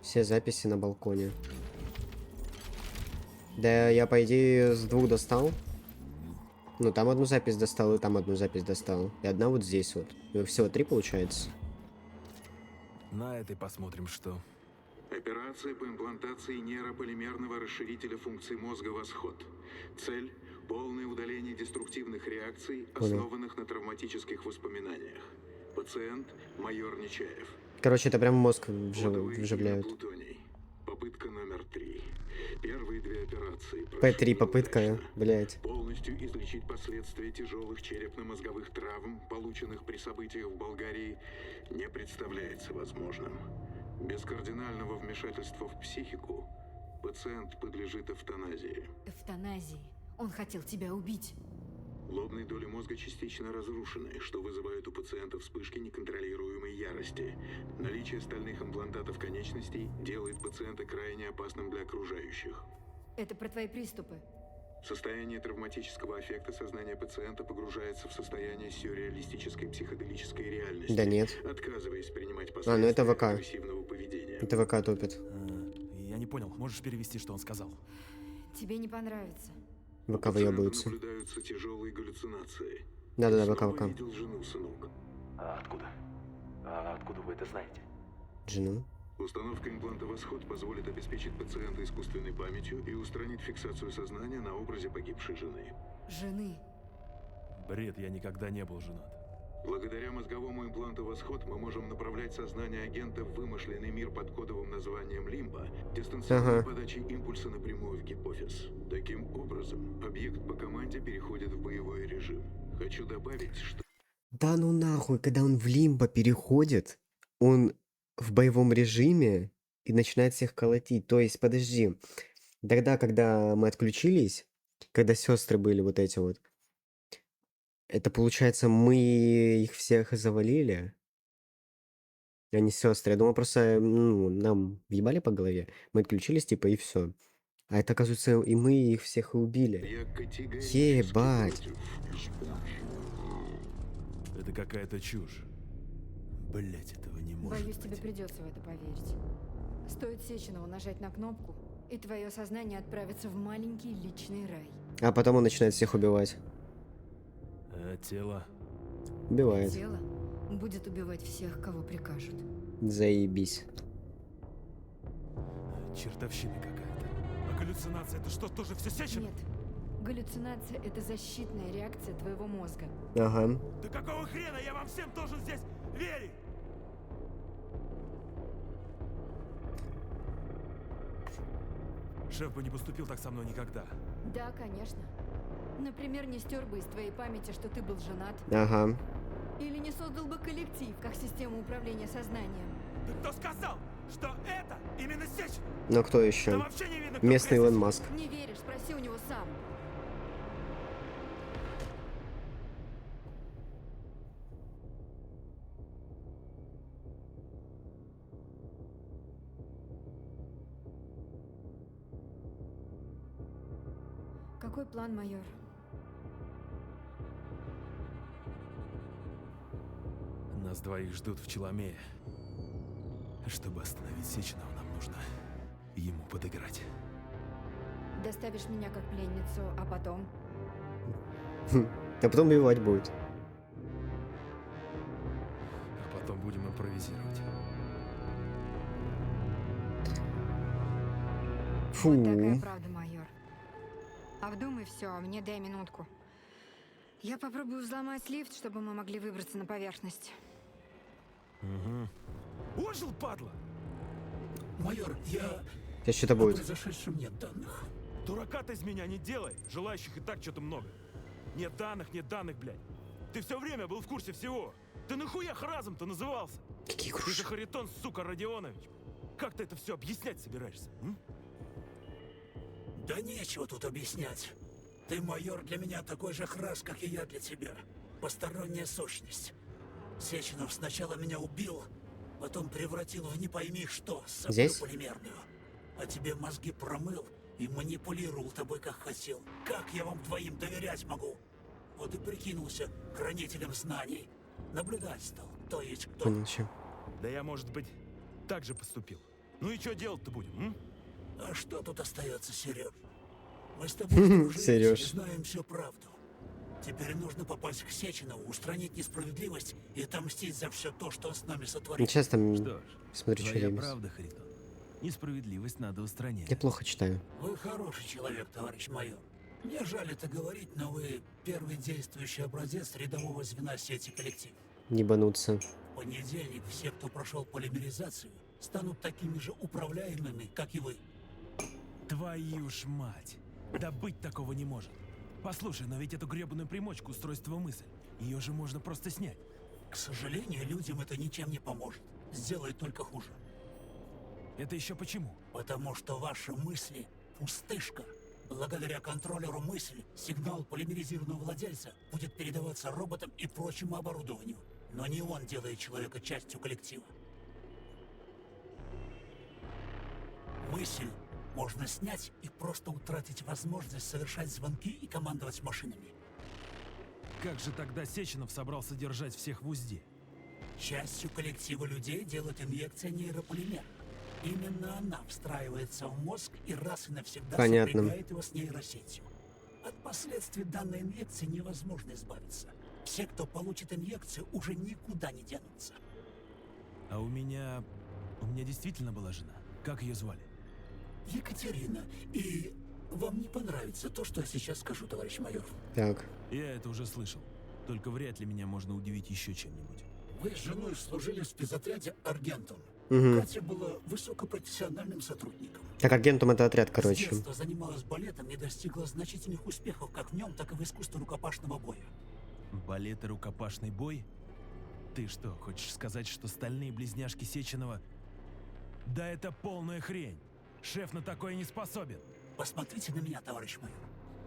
Все записи на балконе. Да, я, по идее, с 2 достал. Ну, там одну запись достал, и там одну запись достал. И одна вот здесь вот. И всего 3 получается. На этой посмотрим, что. Операция по имплантации нейрополимерного расширителя функций мозга «Восход». Цель – полное удаление деструктивных реакций, основанных на травматических воспоминаниях. Пациент – майор Нечаев. Короче, это прям мозг Кодовое вживляют. имя Плутоний. Попытка номер 3. Первые 2 операции П3 прошли попытка, неудачно. блять. Полностью излечить последствия тяжелых черепно-мозговых травм, полученных при событиях в Болгарии, не представляется возможным. Без кардинального вмешательства в психику пациент подлежит эвтаназии. Эвтаназии. Он хотел тебя убить. Лобные доли мозга частично разрушены, что вызывает у пациента вспышки неконтролируемой ярости. Наличие стальных имплантатов конечностей делает пациента крайне опасным для окружающих. Это про твои приступы. В состоянии травматического аффекта сознание пациента погружается в состояние сюрреалистической психоделической реальности, Да нет. отказываясь принимать А, ну это последствия ВК. агрессивного поведения. Это ВК топит. Я не понял, можешь перевести, что он сказал? Тебе не понравится. ВК Пациенту выебываются. наблюдаются тяжелые галлюцинации. Да-да-да, Снова ВК. видел жену, сынок. А откуда? А откуда вы это знаете? Жену. Установка импланта «Восход» позволит обеспечить пациента искусственной памятью и устранить фиксацию сознания на образе погибшей жены. Жены. Бред, я никогда не был женат. Благодаря мозговому импланту «Восход» мы можем направлять сознание агента в вымышленный мир под кодовым названием «Лимбо», дистанционной подачей импульса напрямую в гипофиз. Таким образом, объект по команде переходит в боевой режим. Хочу добавить, что... Да ну нахуй, когда он в лимбо переходит, он в боевом режиме и начинает всех колотить. То есть, подожди, тогда, когда мы отключились, когда сестры были вот эти вот, это получается, мы их всех завалили? А не сестры. Я думал, просто нам въебали по голове. Мы отключились, типа, и все. А это, оказывается, и мы их всех и убили. Я категорически Ебать. против. Это какая-то чушь. Блять, этого не может Боюсь, тебе быть. придется в это поверить. Стоит Сеченову нажать на кнопку, и твое сознание отправится в маленький личный рай. А потом он начинает всех убивать. А тело? Убивает. Тело будет убивать всех, кого прикажут. Заебись. Чертовщина какая-то. А галлюцинация это что, тоже все сечено? Нет. Галлюцинация — это защитная реакция твоего мозга. Ага. Да какого хрена я вам всем должен здесь верить? Шеф бы не поступил так со мной никогда. Да, конечно. Например, не стер бы из твоей памяти, что ты был женат. Ага. Или не создал бы коллектив, как систему управления сознанием. Да кто сказал, что это именно Сечин? Но кто Да еще? вообще не видно, кто Местный крестится. Илон Маск. Не веришь? Спроси у него сам. Какой план, майор? Нас двоих ждут в Челомее. Чтобы остановить Сеченова, нам нужно ему подыграть. Доставишь меня как пленницу, а потом? А потом убивать будет. А потом будем импровизировать. Фу. Вот такая правда, майор. Обдумай все, а мне дай минутку. Я попробую взломать лифт, чтобы мы могли выбраться на поверхность. Ожил, падла! Майор, я... Сейчас что-то О будет. произошедшем нет данных. Дурака ты из меня не делай. Желающих и так что-то много. Нет данных, блядь. Ты все время был в курсе всего. Ты нахуя Хразом-то назывался? Какие Ты же кружи? Харитон, сука, Родионович. Как ты это все объяснять собираешься? Да нечего тут объяснять. Ты, майор, для меня такой же Храз, как и я для тебя. Посторонняя сущность. Сеченов сначала меня убил, потом превратил в не пойми что, соплю Здесь? полимерную. А тебе мозги промыл и манипулировал тобой, как хотел. Как я вам двоим доверять могу? Вот и прикинулся хранителем знаний. Наблюдать стал, кто есть кто. Понял, чем. Да я, может быть, так же поступил. Ну и что делать-то будем, А что тут остается, Сереж? Мы с тобой сдружились Серёж. и знаем всю правду. Теперь нужно попасть к Сеченову, устранить несправедливость и отомстить за все то, что он с нами сотворил. Ну, сейчас там Что ж, смотрю, что твоя есть. правда, Харитон. Несправедливость надо устранять. Я плохо читаю. Вы хороший человек, товарищ майор. Мне жаль это говорить, но вы первый действующий образец рядового звена сети коллектив. Ебануться. В понедельник все, кто прошел полимеризацию, станут такими же управляемыми, как и вы. Твою ж мать! Да быть такого не может. Послушай, но ведь эту гребаную примочку устройства мысль, ее же можно просто снять. К сожалению, людям это ничем не поможет. Сделает только хуже. Это еще почему? Потому что ваши мысли – пустышка. Благодаря контроллеру мысли сигнал полимеризированного владельца будет передаваться роботам и прочему оборудованию. Но не он делает человека частью коллектива. Мысль можно снять и просто утратить возможность совершать звонки и командовать машинами. Как же тогда Сеченов собрался держать всех в узде? Частью коллектива людей делает инъекция нейрополимера. Именно она встраивается в мозг и раз и навсегда Понятно. сопрягает его с нейросетью. От последствий данной инъекции невозможно избавиться. Все, кто получит инъекцию, уже никуда не денутся. А у меня действительно была жена. Как ее звали? Екатерина, и вам не понравится то, что я сейчас скажу, товарищ майор. Так. Я это уже слышал. Только вряд ли меня можно удивить еще чем-нибудь. Вы с женой служили в спецотряде «Аргентум». Угу. Катя была высокопрофессиональным сотрудником. Так, Аргентум это отряд, С короче. детства занималась балетом и достигла значительных успехов как в нем, так и в искусстве рукопашного боя. Балет и рукопашный бой? Ты что, хочешь сказать, что стальные близняшки Сеченова... Да это полная хрень. Шеф на такое не способен. Посмотрите на меня, товарищ майор.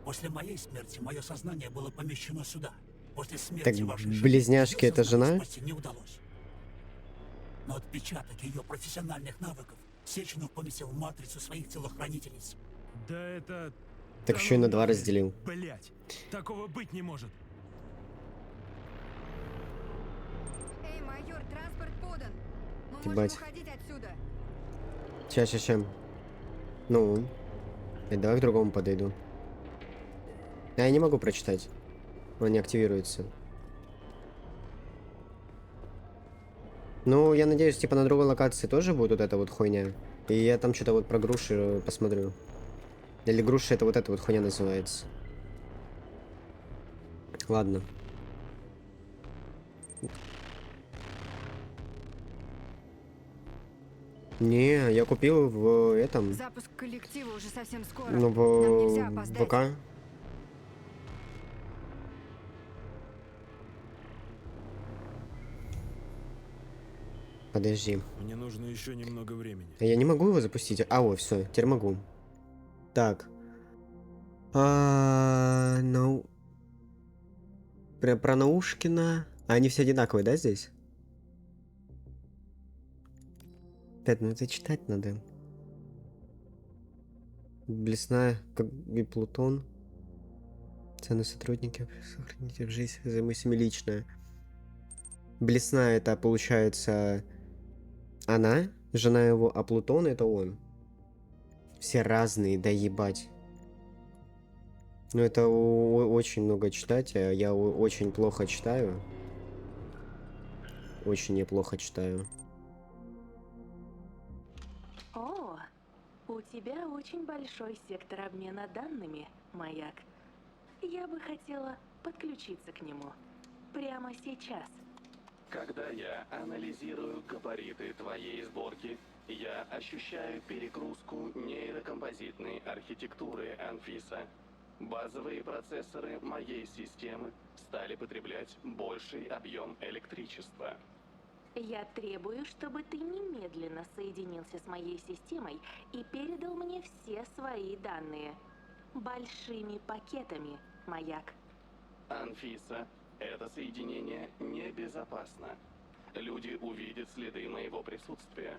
После моей смерти мое сознание было помещено сюда. После смерти Так, вашей жены близняшки её это сознание жена? спасти не удалось. Но отпечаток ее профессиональных навыков Сеченов поместил в матрицу своих телохранительниц. Да это... Так еще и на два разделил. Блять, такого быть не может. Эй, майор, транспорт подан. Мы Ебать. можем уходить отсюда. Ща. Ну. Давай к другому подойду. Я не могу прочитать. Он не активируется. Ну, я надеюсь, типа на другой локации тоже будет вот эта вот хуйня. И я там что-то вот про груши посмотрю. Или груши это вот эта вот хуйня называется. Ладно. Не, я купил в этом. Запуск коллектива уже совсем скоро. Ну, Нам нельзя в опоздать. ВК. Подожди. Мне нужно еще немного времени. А я не могу его запустить? А, вот, все, теперь могу. Так. Ну. Про Наушкина. Они все одинаковые, да, здесь? Так, ну это читать надо. Блесна, как и Плутон. Ценные сотрудники, сохраните в жизнь, взаимосвязь личная. Блесна это получается она, жена его, а Плутон это он. Все разные, да ебать. Ну это очень много читать, а я очень плохо читаю. Очень неплохо читаю. О, у тебя очень большой сектор обмена данными, Маяк. Я бы хотела подключиться к нему прямо сейчас. Когда я анализирую габариты твоей сборки, Я ощущаю перегрузку нейрокомпозитной архитектуры Анфиса. Базовые процессоры моей системы стали потреблять больший объем электричества. Я требую, чтобы ты немедленно соединился с моей системой и передал мне все свои данные. Большими пакетами, Маяк. Анфиса, это соединение небезопасно. Люди увидят следы моего присутствия.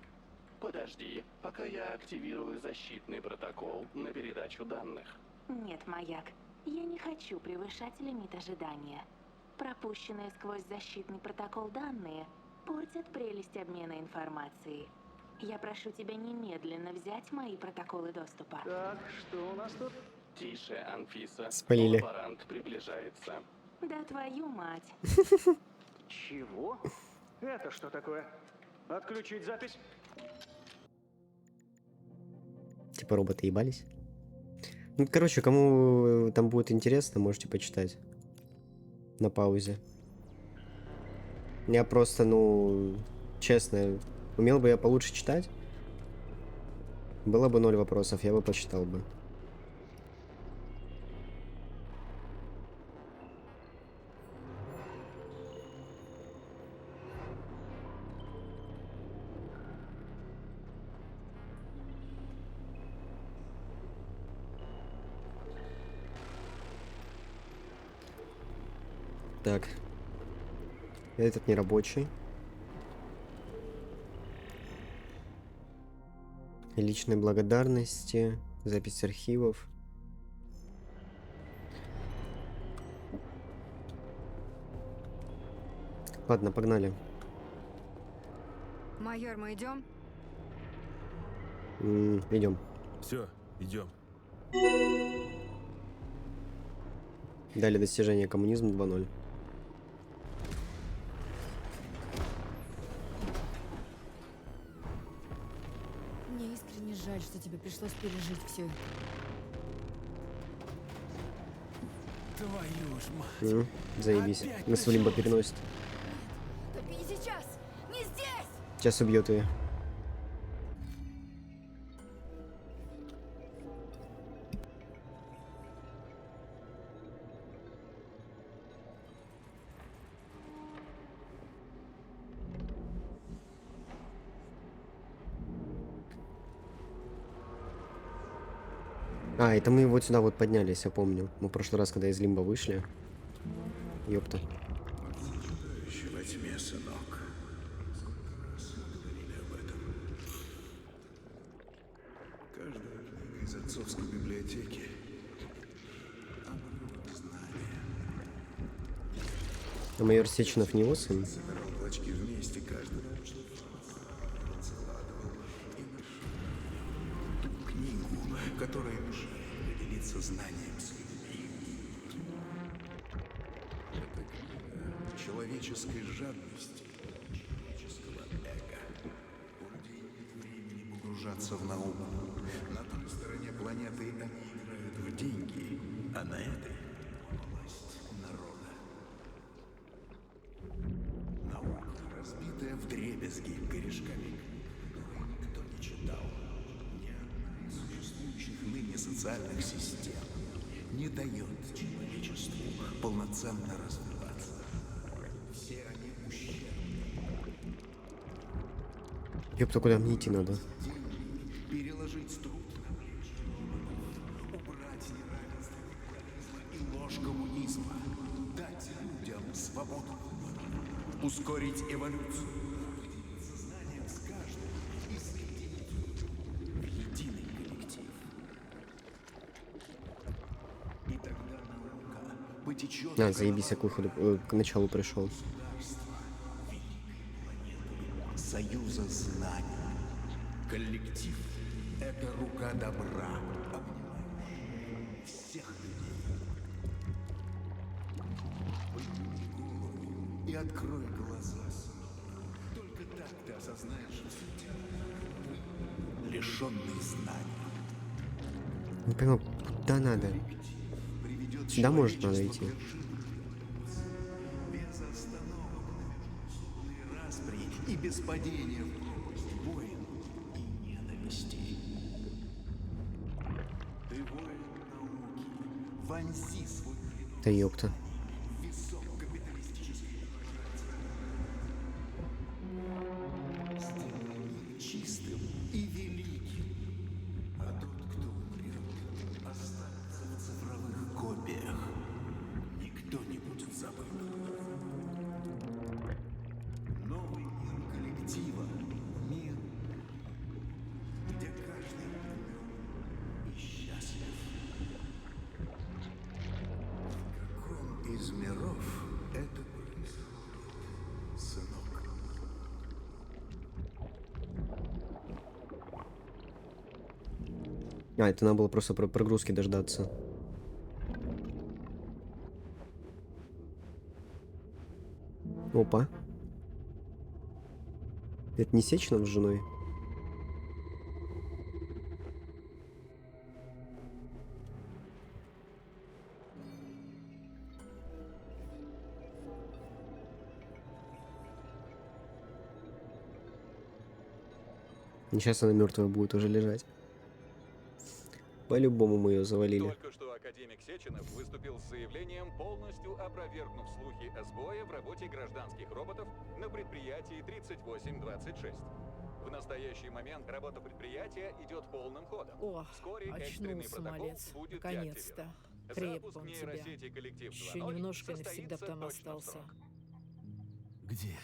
Подожди, пока я активирую защитный протокол на передачу данных. Нет, Маяк, я не хочу превышать лимит ожидания. Пропущенные сквозь защитный протокол данные портят прелесть обмена информацией. Я прошу тебя немедленно взять мои протоколы доступа. Так, что у нас тут? Тише, Анфиса. Спалили. Лаборант приближается. Да твою мать. Чего? Это что такое? Отключить запись? Типа роботы ебались. Ну, короче, кому там будет интересно, можете почитать. На паузе. Я просто, ну, честно, умел бы я получше читать. Было бы 0 вопросов, я бы почитал бы. Так. Этот не рабочий. Личные благодарности. Запись архивов. Ладно, погнали. Майор, мы идем? Идем. Все, идем. Далее достижение коммунизм 2.0. Мне искренне жаль, что тебе пришлось пережить все это. Твою ж мать. Заебись. Опять Нас в лимбо началось. переносит. Только не сейчас! Не здесь! Сейчас убьет ее. А, это мы вот сюда вот поднялись, я помню. Мы в прошлый раз, когда из лимба вышли. Ёпта. Во тьме, сынок. Говорили об этом. Каждая книга из отцовской библиотеки обрывок знания. А майор Сеченов не его сын? Собирал клочки вместе, каждый складывал и нашел ту книгу, которая мешает поделиться знанием с людьми. Это книга человеческой жадности, человеческого эго. У людей нет времени погружаться в науку. На той стороне планеты они играют в деньги, а на этой — власть народа. Наука, разбитая вдребезги корешками, которые никто не читал. Ни одна из существующих ныне социальных систем не дает человечеству полноценно развиваться. Все они ущербны. Ёпта, куда мне идти надо? Переложить труд на плечи, убрать неравенство капитализма и ложь коммунизма, дать людям свободу, ускорить эволюцию, поделиться знанием с каждым и соединить в единый коллектив. И тогда наука потечет Заебись, я к выходу, к началу пришел. союза знаний. Коллектив — это рука добра, обнимающая всех людей. Подними голову и открой глаза. Только так ты осознаешь, что ты лишенный знаний. Не понял, куда надо? Приведет Сюда, может, надо человечество идти? к вершине. Без остановок на междоусобные распри и без падения в пропасть войн и Да ёпта. Чистым и великим. А тот, кто умрет, останется в цифровых копиях. Никто не будет забыт. Новый мир коллектива. Мир, где каждый умен и счастлив. В каком из миров это происходит, сынок? А, это надо было просто прогрузки дождаться. Опа. Это не Сеченов с женой? Сейчас она мертвая будет уже лежать. По-любому мы ее завалили. Только что академик Сеченов выступил с заявлением, полностью опровергнув слухи о сбое в работе гражданских роботов на предприятии 3826. В настоящий момент работа предприятия идет полным ходом. О, вскоре экстренный очнулся, протокол малец. будет Наконец-то. деактивирован. Крепко Запуск он тебя. нейросети коллектив Еще 2.0 немножко и состоится навсегда там точно в остался. срок. Где?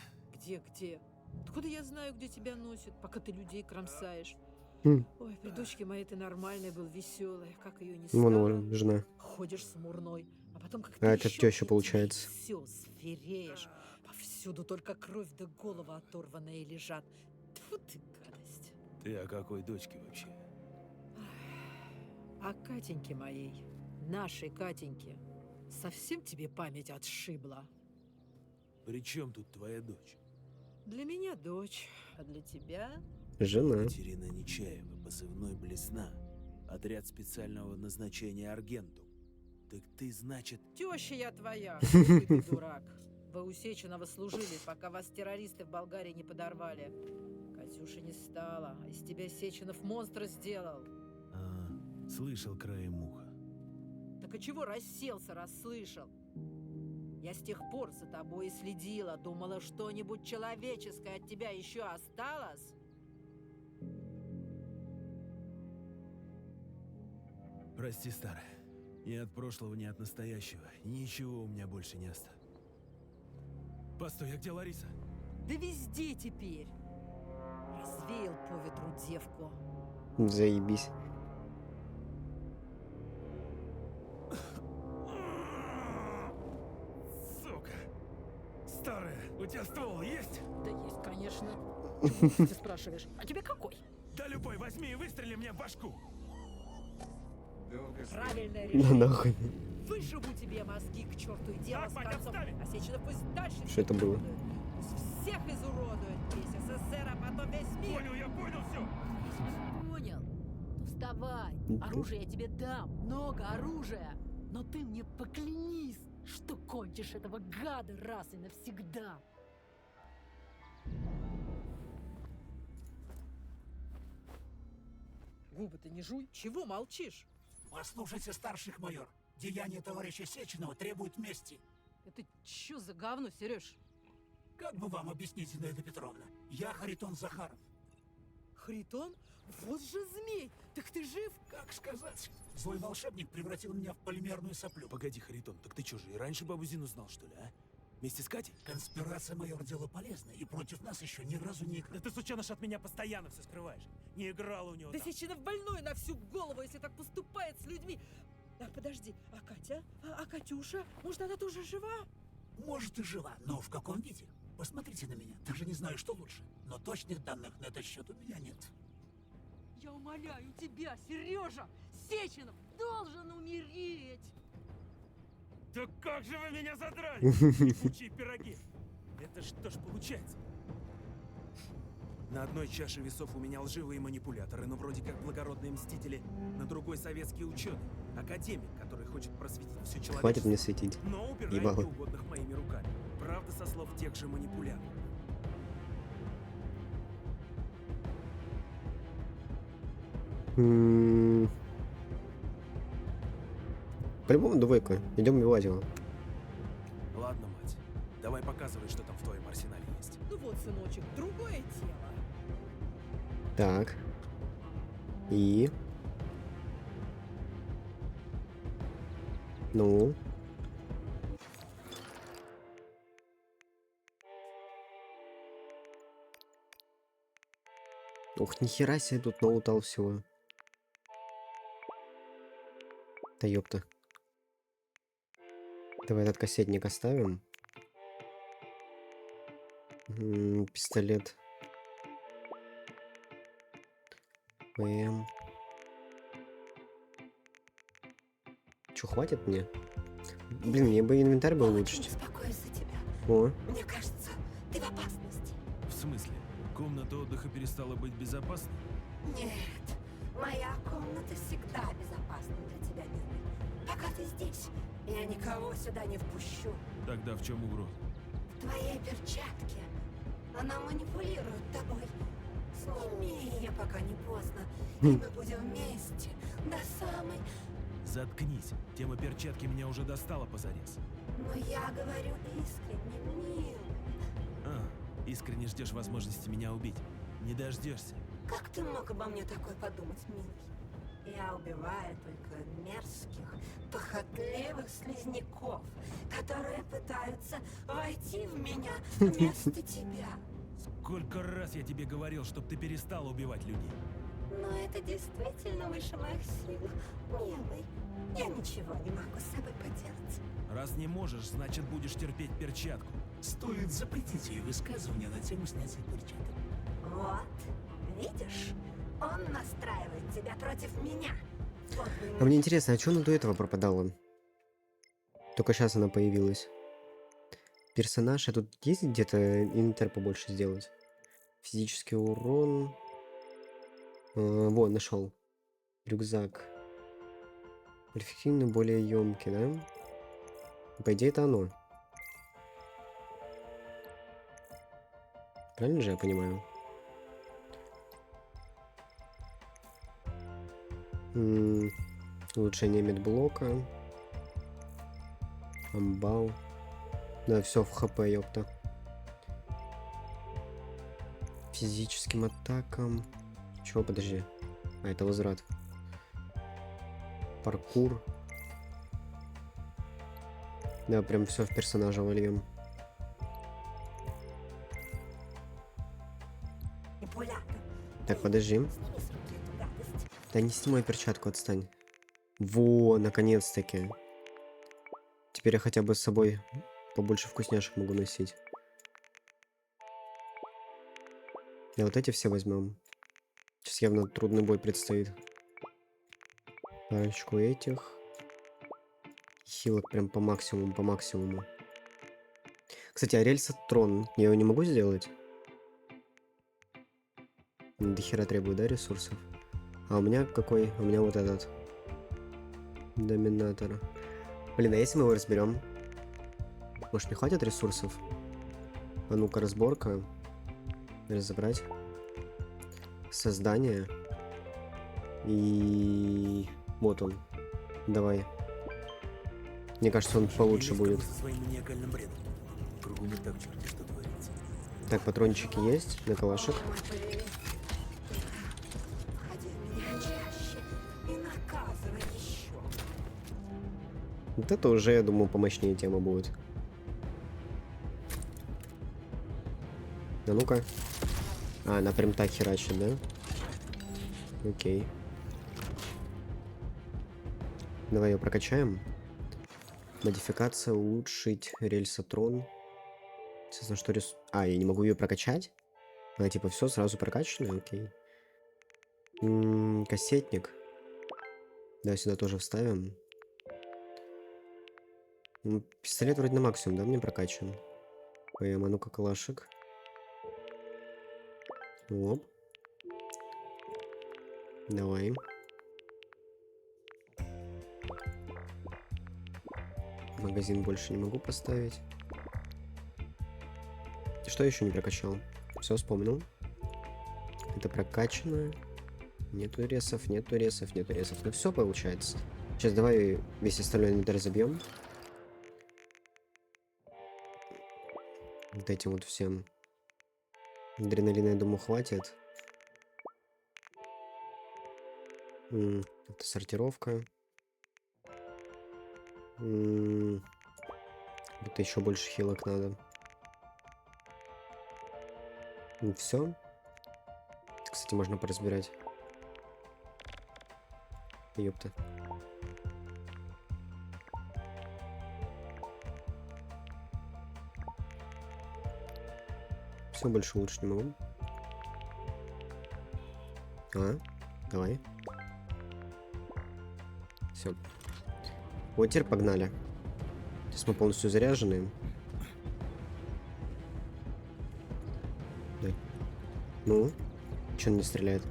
Где? Откуда я знаю, где тебя носит, пока ты людей кромсаешь? Хм. Ой, при дочке моей ты нормальный был, веселый, как ее не Вон стало. его жена. Ходишь смурной, а потом как А это теща получается. Все, звереешь. Повсюду только кровь да голова оторванные лежат. Тьфу ты, гадость. Ты о какой дочке вообще? А Катеньке моей, нашей Катеньке, совсем тебе память отшибла? При чем тут твоя дочь? Для меня дочь, а для тебя... Жена. Екатерина Нечаева, позывной Блесна. Отряд специального назначения Аргентум. Так ты, значит... Теща я твоя, глупый ты дурак. Вы у Сеченова служили, пока вас террористы в Болгарии не подорвали. Катюши не стало, а из тебя Сеченов монстра сделал. Слышал краем уха. Так и чего расселся, расслышал? Я с тех пор за тобой и следила, думала, что-нибудь человеческое от тебя еще осталось. Прости, старая. Ни от прошлого, ни от настоящего. Ничего у меня больше не осталось. Постой, а где Лариса? Да везде теперь. Развеял по ветру девку. Заебись. Сука! Старая, у тебя ствол есть? Да есть, конечно. Чего ты спрашиваешь? А тебе какой? Да любой, возьми и выстрели мне в башку. Правильное Да решение. нахуй. Выживу тебе мозги к черту и дело Так, с Ваня, концом. отставить! А Сеченов пусть дальше Что это было? изуродует. Пусть всех изуродует. Весь СССР, а потом весь мир. Понял, я понял все. Понял? Ну вставай. Оружие я тебе дам. Много оружия. Но ты мне поклянись, что кончишь этого гада раз и навсегда. Губы-то не жуй. Чего молчишь? Послушайте, старших майор. Деяния товарища Сеченова требуют мести. Это чё за говно, Сереж? Как бы вам объяснить, Зинаида Петровна? Я Харитон Захаров. Харитон? Вот же змей! Так ты жив? Как сказать? Злой волшебник превратил меня в полимерную соплю. Погоди, Харитон, так ты что же, и раньше бабу Зину знал, что ли, а? Вместе с Катей? Конспирация, майор, дело полезное, и против нас еще ни разу не играл. Да ты, сученыш, от меня постоянно все скрываешь. Не играл у него Да там. Сеченов больной на всю голову, если так поступает с людьми. А подожди, а Катя? А Катюша? Может, она тоже жива? Может и жива, но в каком виде? Посмотрите на меня, даже не знаю, что лучше. Но точных данных на этот счет у меня нет. Я умоляю тебя, Сережа! Сеченов должен умереть! Да как же вы меня задрали, ебучие пироги! Это что ж получается? На одной чаше весов у меня лживые манипуляторы, но вроде как благородные мстители, на другой советский ученый, академик, который хочет просветить все человечество. Хватит мне светить. Но убирает Ебало. неугодных моими руками. Правда, со слов тех же манипуляторов. По-любому двойка. Идем убивать его. Ладно, мать. Давай показывай, что там в твоем арсенале есть. Ну вот, сыночек, другое дело. Так. И... Ну... Ух, нихера себе тут налутал всего. Да ёпта. Давай этот кассетник оставим. Пистолет. ПМ. Чё, хватит мне? Блин, мне бы инвентарь был лучше. Беспокоюсь за тебя. О, Мне кажется, ты в опасности. В смысле? Комната отдыха перестала быть безопасной? Нет, моя комната всегда безопасна для тебя, милый. Пока ты здесь, я никого сюда не впущу. Тогда в чем угроза? В твоей перчатке. Она манипулирует тобой. Сними ее, пока не поздно. И мы будем вместе до самой... Заткнись. Тема перчатки меня уже достала позарез. Но я говорю искренне, милый. А, искренне ждешь возможности меня убить. Не дождешься. Как ты мог обо мне такое подумать, милый? Я убиваю только мерзких, похотливых слизняков, которые пытаются войти в меня вместо тебя. Сколько раз я тебе говорил, чтоб ты перестала убивать людей? Но это действительно выше моих сил, милый. Я ничего не могу с собой поделать. Раз не можешь, значит будешь терпеть перчатку. Стоит запретить ее высказывания на тему снятия перчаток. Вот, видишь? Он настраивает тебя против меня. Вот а мне интересно, а чё она до этого пропадала? Только сейчас она появилась. Персонаж, а тут есть где-то инвентарь побольше сделать? Физический урон. Вот, нашел. Рюкзак. Эффективный, более емкий, да? По идее, это оно. Правильно же я понимаю? Улучшение медблока. Амбал. Да, все в хп, ёпта. Физическим атакам. Чего, подожди. А, это возврат. Паркур. Да, прям все в персонажа вольем. Так, подожди. Да не снимай перчатку, отстань. Во, наконец-таки. Теперь я хотя бы с собой побольше вкусняшек могу носить. И вот эти все возьмем. Сейчас явно трудный бой предстоит. Парочку этих. Хилок прям по максимуму, по максимуму. Кстати, а рельсотрон, я его не могу сделать? До хера требует, да, ресурсов? А у меня какой? У меня вот этот. Доминатор. Блин, а если мы его разберем? Может, не хватит ресурсов? А ну-ка, разборка. Разобрать. Создание. И... вот он. Давай. Мне кажется, он получше будет. Так, патрончики есть на калашек. Вот это уже, я думаю, помощнее тема будет. А ну-ка. А, она прям так херачит, да? Окей. Давай ее прокачаем. Модификация, улучшить, рельсотрон. Естественно, что А, я не могу ее прокачать? Она типа все сразу прокачано, окей. Кассетник. Да, сюда тоже вставим. Пистолет вроде на максимум, да, мне прокачан? ПМ, а ну-ка, калашек. Оп. Давай. Магазин больше не могу поставить. Что еще не прокачал? Все вспомнил. Это прокачано. Нету ресов, нету ресов, нету ресов. Ну все получается. Сейчас давай весь остальной инвентарь забьем. Вот этим вот всем. Адреналина, я думаю, хватит. Это сортировка. Это еще больше хилок надо. Все. Кстати, можно поразбирать. Ёпта. Все, больше лучше не могу. Давай. Все. Вот теперь погнали. Сейчас мы полностью заряжены. Дай. Ну, че он не стреляет?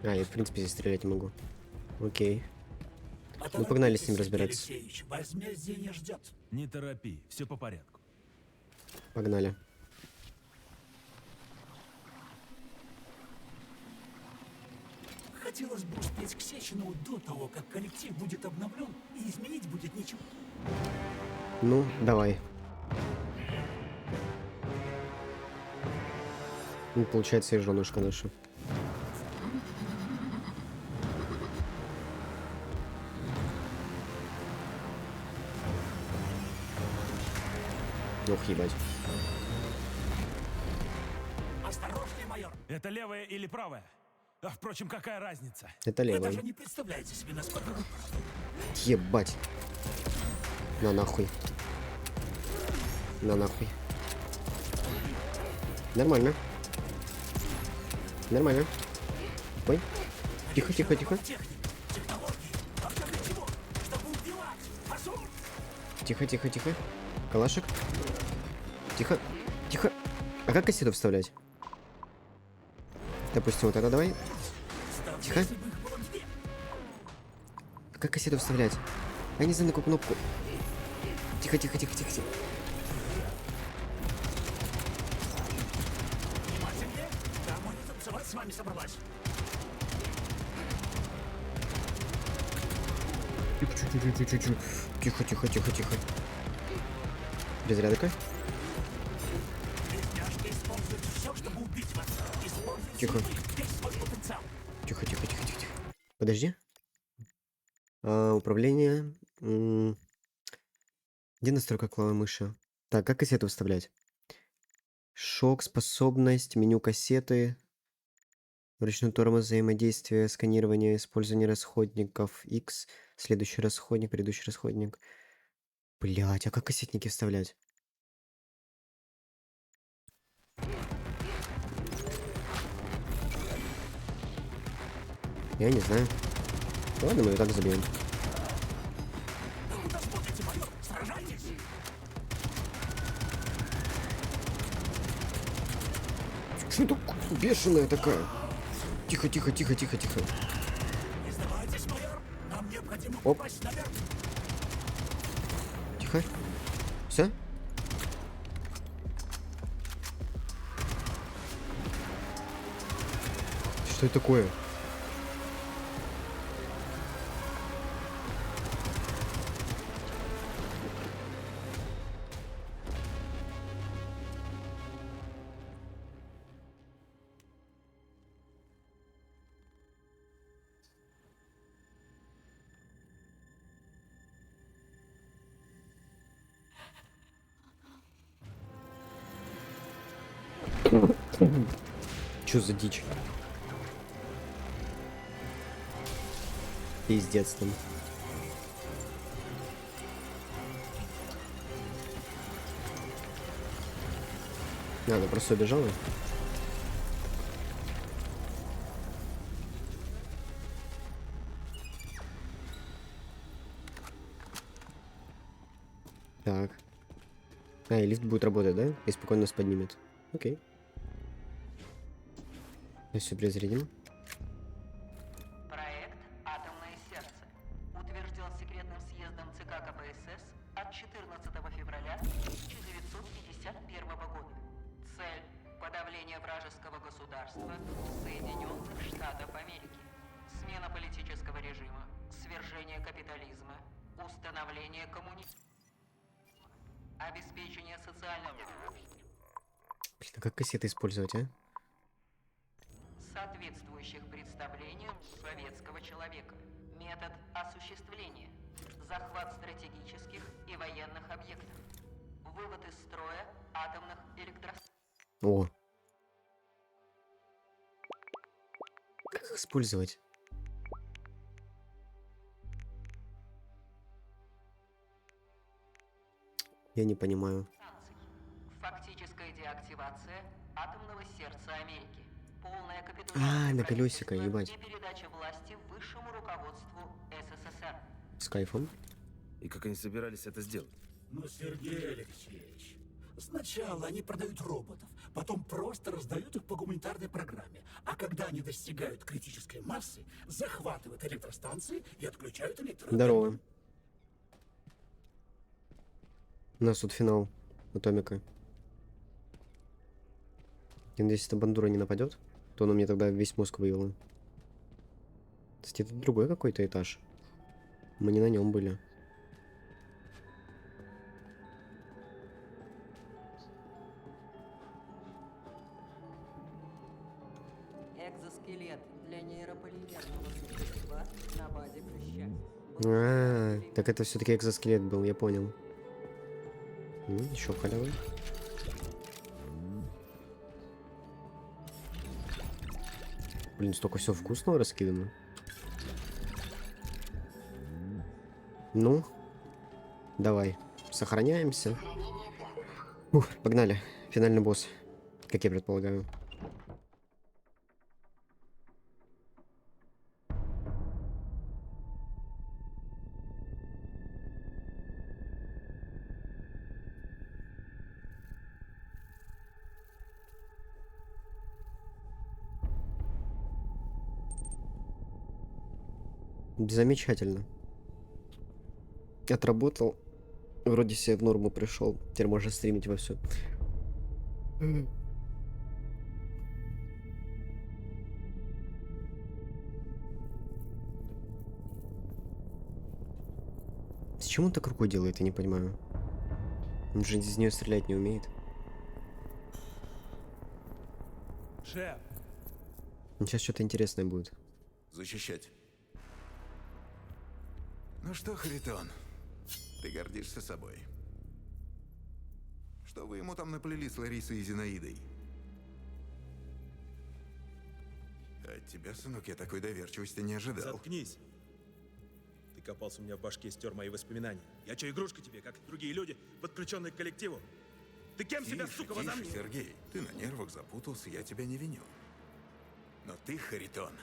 Я в принципе здесь стрелять не могу. Окей. Ну погнали с ним разбираться. Возмездие ждет. Не торопи, все по порядку. Погнали. Хотелось бы успеть к Сеченову до того, как коллектив будет обновлен, и изменить будет нечего. Ну, давай. Ну, получается, и женушка наша. Ох, ебать. Осторожней, майор. Это левая или правая? А впрочем, какая разница? Это Вы левая. даже не представляете себе, насколько вы правы. Ебать. На нахуй. На нахуй. Нормально. Нормально. Ой. Тихо, тихо, тихо. Тихо, тихо, тихо. Калашик. Тихо. Тихо. А как кассету вставлять? Допустим, вот это давай. Тихо. А как кассету вставлять? Я не знаю, на какую кнопку. Тихо, тихо, тихо, тихо, тихо. С вами собралась. Тихо, тихо, тихо, тихо. Безрядка. Тихо. Тихо, тихо, тихо, тихо, тихо. Подожди. Управление. Где настройка клавы мыши? Так, как кассету вставлять? Шок, способность, меню кассеты. Ручной тормоз, взаимодействие, сканирование, использование расходников. X. Следующий расходник, предыдущий расходник. Блять, а как кассетники вставлять? Я не знаю. Ладно, мы ее так забьем. Что это бешеная такая? Тихо, тихо, тихо, тихо, тихо. Не сдавайтесь, майор. Нам необходимо Оп. попасть наверх. Тихо. Все? Что это такое? Чё за дичь? Пиздец там. Она просто убежала. Так. И лифт будет работать, да? И спокойно нас поднимет. Окей. Все перезарядим. Проект «Атомное сердце» утвержден секретным съездом ЦК КПСС от 14 февраля 1951 года. Цель – подавление вражеского государства Соединенных Штатов Америки. Отмена политического режима, свержение капитализма, установление коммунизма, обеспечение социального... Блин, а как кассеты использовать, а? соответствующих представлениям советского человека. Метод осуществления. Захват стратегических и военных объектов. Вывод из строя атомных электростанций. О. Как их использовать? Я не понимаю. Фактическая деактивация атомного сердца Америки. Полная А, капитуляция на колесико, правительства ебать. и передача власти высшему руководству СССР. С кайфом. И как они собирались это сделать? Ну, Сергей Алексеевич, сначала они продают роботов, потом просто раздают их по гуманитарной программе. А когда они достигают критической массы, захватывают электростанции и отключают электроэнергию. Здорово. У нас тут финал Атомика. Я надеюсь, эта бандура не нападет, то она мне тогда весь мозг выела. То есть это другой какой-то этаж. Мы не на нем были. Экзоскелет для нейрополимерного существа на базе клеща. А, так это все-таки экзоскелет был, я понял. Еще халявы. Блин, столько все вкусного раскидано. Ну, давай, сохраняемся. Ух, погнали. Финальный босс, как я предполагаю. Замечательно. Отработал. Вроде себе в норму пришел. Теперь можно стримить вовсю. С чем он так рукой делает, я не понимаю. Он же из нее стрелять не умеет. Шеф! Сейчас что-то интересное будет. Защищать. Ну что, Харитон, ты гордишься собой? Что вы ему там наплели с Ларисой и Зинаидой? От тебя, сынок, я такой доверчивости не ожидал. Заткнись. Ты копался у меня в башке, стер мои воспоминания. Я что, игрушка тебе, как другие люди, подключенные к коллективу? Ты кем себя, сука, возомнил? Тише, Сергей. Ты на нервах запутался, я тебя не виню. Но ты, Харитон,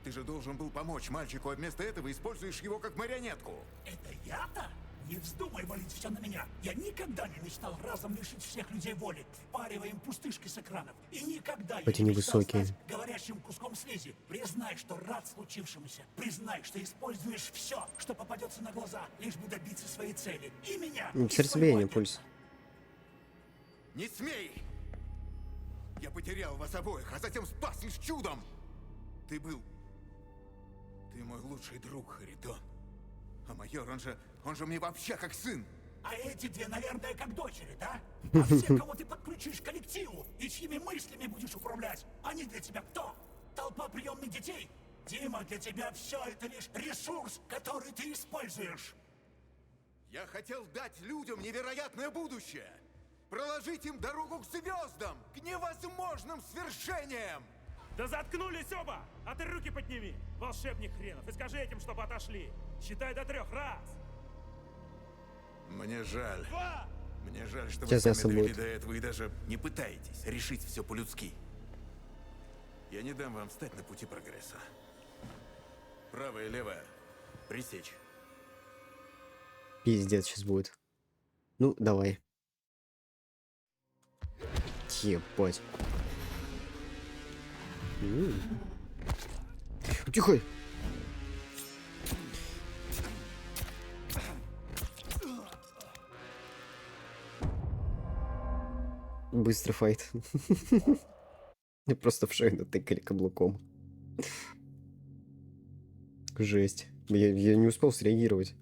ты же должен был помочь мальчику, а вместо этого используешь его как марионетку. Это я-то? Не вздумай валить все на меня. Я никогда не мечтал разом лишить всех людей воли, впаривая им пустышки с экранов. И никогда Хоть я и не мечтал невысокие. стать говорящим куском слизи. Признай, что рад случившемуся. Признай, что используешь все, что попадется на глаза, лишь бы добиться своей цели. И меня, и Сердцебиение, своего пульс. Не смей! Я потерял вас обоих, а затем спас лишь чудом! Ты был... Ты мой лучший друг, Харитон. А майор, он же мне вообще как сын. А эти две, наверное, как дочери, да? А все, кого ты подключишь к коллективу и чьими мыслями будешь управлять, они для тебя кто? Толпа приемных детей? Дима, для тебя все это лишь ресурс, который ты используешь. Я хотел дать людям невероятное будущее. Проложить им дорогу к звездам, к невозможным свершениям. Да заткнулись оба! А ты руки подними, волшебник хренов, и скажи этим, чтобы отошли. Считай до 3. Раз! Мне жаль. 2! Мне жаль, что Сейчас вы я сами довели будет. до этого и даже не пытаетесь решить все по-людски. Я не дам вам встать на пути прогресса. Правая и левая. Пресечь. Пиздец сейчас будет. Ну, давай. Ебать. Тихо. Быстрый файт. Мне просто в шею натыкали каблуком. Жесть. Я не успел среагировать.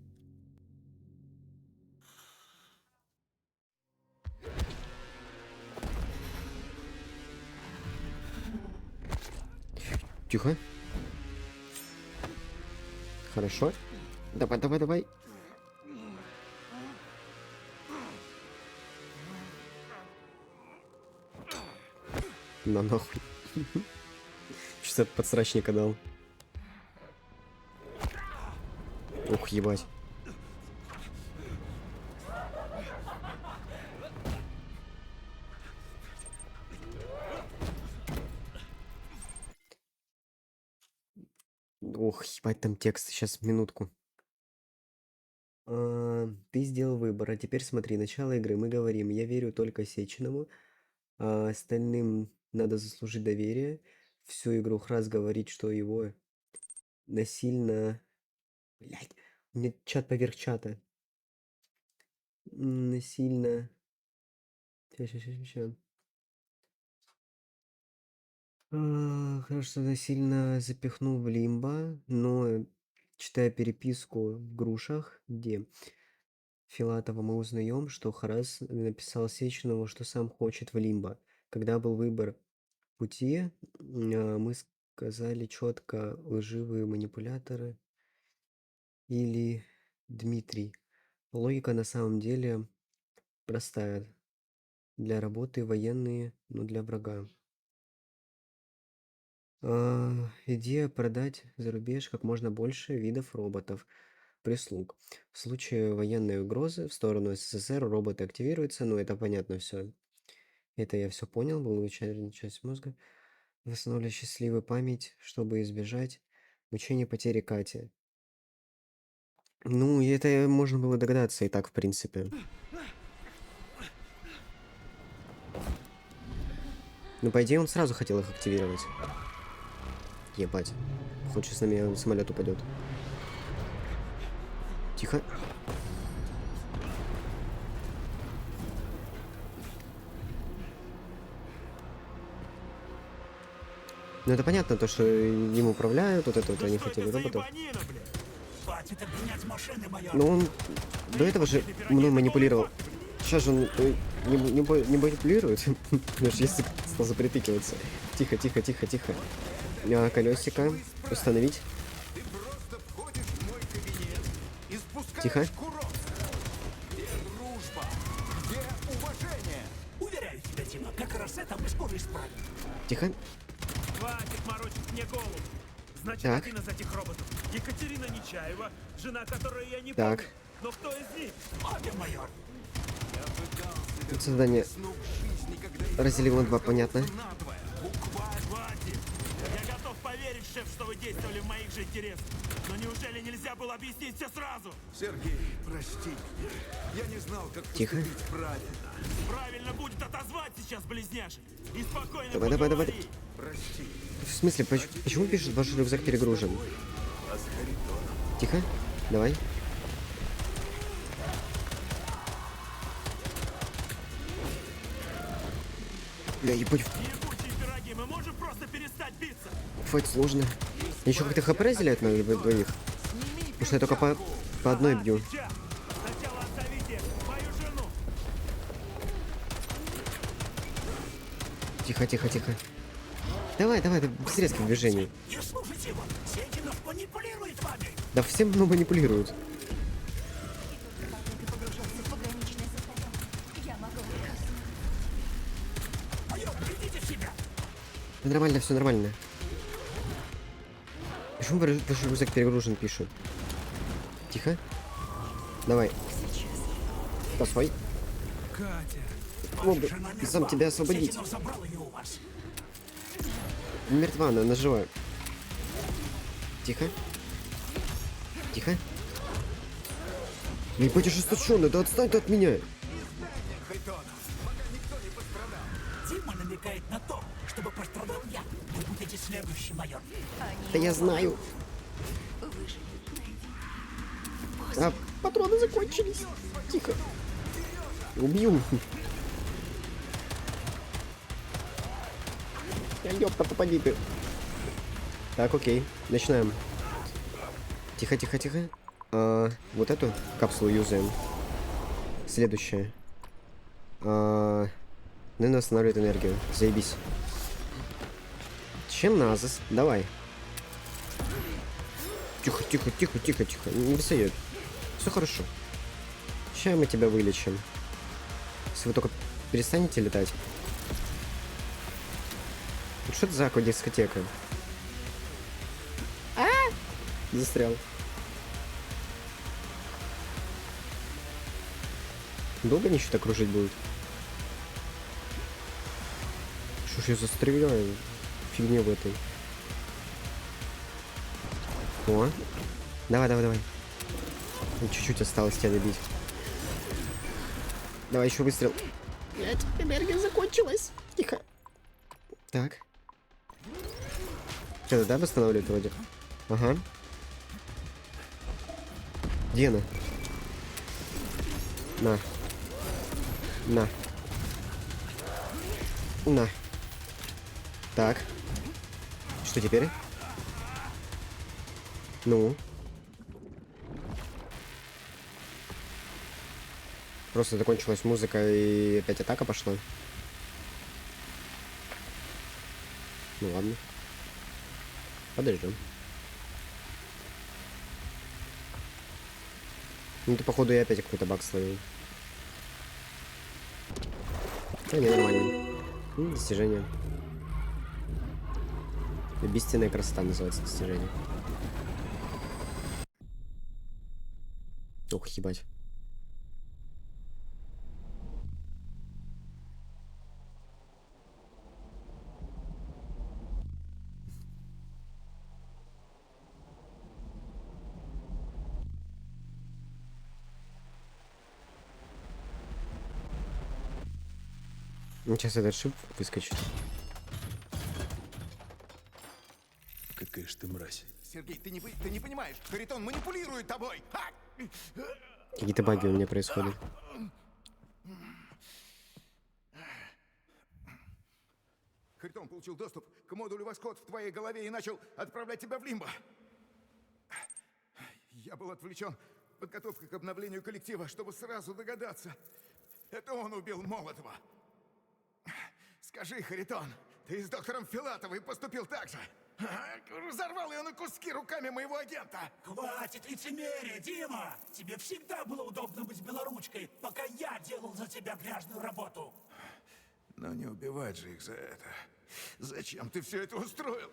Тихо. Хорошо. Давай, давай, давай. На нахуй. Сейчас от подсрачника дал. Ух, ебать. Ох, ебать, там текст. Сейчас, минутку. Ты сделал выбор, а теперь смотри, начало игры. Мы говорим, я верю только Сеченому, а остальным надо заслужить доверие. Всю игру Храс говорит, что его насильно... Блядь, у меня чат поверх чата. Насильно... Сейчас. Хорошо, что насильно запихнул в лимбо, но читая переписку в грушах, где Филатова, мы узнаем, что Харас написал Сеченову, что сам хочет в лимбо. Когда был выбор пути, мы сказали четко лживые манипуляторы или Дмитрий. Логика на самом деле простая. Для работы военные, но для врага. Идея продать за рубеж как можно больше видов роботов, прислуг. В случае военной угрозы в сторону СССР роботы активируются, ну это понятно все. Это я все понял, был вычеркнута часть мозга. Восстановили счастливую память, чтобы избежать мучения потери Кати. Ну, и это можно было догадаться и так, в принципе. Ну, по идее, он сразу хотел их активировать. Ебать. Хоть сейчас на меня самолет упадет. Тихо. Ну это понятно, то, что им управляют, вот это вот они хотели роботов. Но он до этого же мной манипулировал. Сейчас же он не манипулирует. Даже если стал запритыкиваться. Тихо, тихо, тихо, тихо. Колесико установить. Тихо. Уверяю тебя, Тима, как раз это мы скоро исправим. Тихо. Хватит морочить мне голову. Значит, Так. один из этих роботов. Екатерина Нечаева, жена которой я не Так. помню. Но кто из них? Обе, майор. Задание разделил на 2, понятно. Хватит. Я готов поверить, шеф, что вы действовали в моих же интересах. Но неужели нельзя было объяснить все сразу? Сергей, прости меня. Я не знал, как Тихо. поступить правильно. Правильно будет отозвать сейчас близняшек. И спокойно Давай, давай, давай. поговорить. Прости. В смысле, почему пишет, ваш рюкзак перегружен? Тихо. Давай. Бля, ебать, Ебучие пироги, мы можем просто перестать биться? файт сложно. Еще как-то хп разделяют на двоих. Потому что я только по одной бью. Сейчас. Сначала отзовите мою жену. Тихо, тихо, тихо. Давай, давай, без резких движений. Не слушайте его. Сеченов манипулирует вами. Да всем ну, манипулируют. Майор, придите в себя. Да нормально, все нормально. Почему ваш рюкзак перегружен, пишут? Тихо. Давай. Постой. Катя. Мог бы сам тебя освободить. Сеченов забрал ее у вас. Мертва, она жива. Тихо. Тихо. Ебать, ожесточенно, да отстань ты от меня. Тима намекает на то, чтобы пострадал я. Вы будете следующий, майор. Да я знаю. А патроны закончились. Тихо. Убью. Я ёпта, попади ты. Так, окей. Начинаем. Тихо, тихо, тихо. Вот эту капсулу юзаем. Следующее. Наверное, восстанавливает энергию. Заебись. Чем назас? Давай. Тихо, тихо, тихо, тихо, тихо. Не высоет. Все хорошо. Сейчас мы тебя вылечим. Если вы только перестанете летать. Ну что это за дискотека? Застрял. Долго они еще так кружить будут? Что ж я застреляю? Фигня в этой. О. Давай, давай, давай. Чуть-чуть осталось тебя добить. Давай еще выстрел. Блять, энергия закончилась. Тихо. Так. Что-то, да, восстанавливает вроде? Ага. Где она? На. На. На. Так. Что теперь? Ну. Просто закончилась музыка и опять атака пошла. Ну ладно. Подождем. Ну ты походу и опять какой-то баг словил. Да не, нормально. Достижение. Бесценная красота называется достижение. Ох, ебать. Ну, сейчас этот шип выскочит. Какая ж ты мразь. Сергей, ты не понимаешь, Харитон манипулирует тобой. Какие-то баги у меня происходят. Харитон получил доступ к модулю «Восход» в твоей голове и начал отправлять тебя в лимбо. Я был отвлечен подготовкой к обновлению коллектива, чтобы сразу догадаться. Это он убил Молотова. Скажи, Харитон, ты с доктором Филатовой поступил так же? Разорвал ее на куски руками моего агента. Хватит лицемерия, Дима! Тебе всегда было удобно быть белоручкой, пока я делал за тебя грязную работу. Но не убивать же их за это. Зачем ты все это устроил?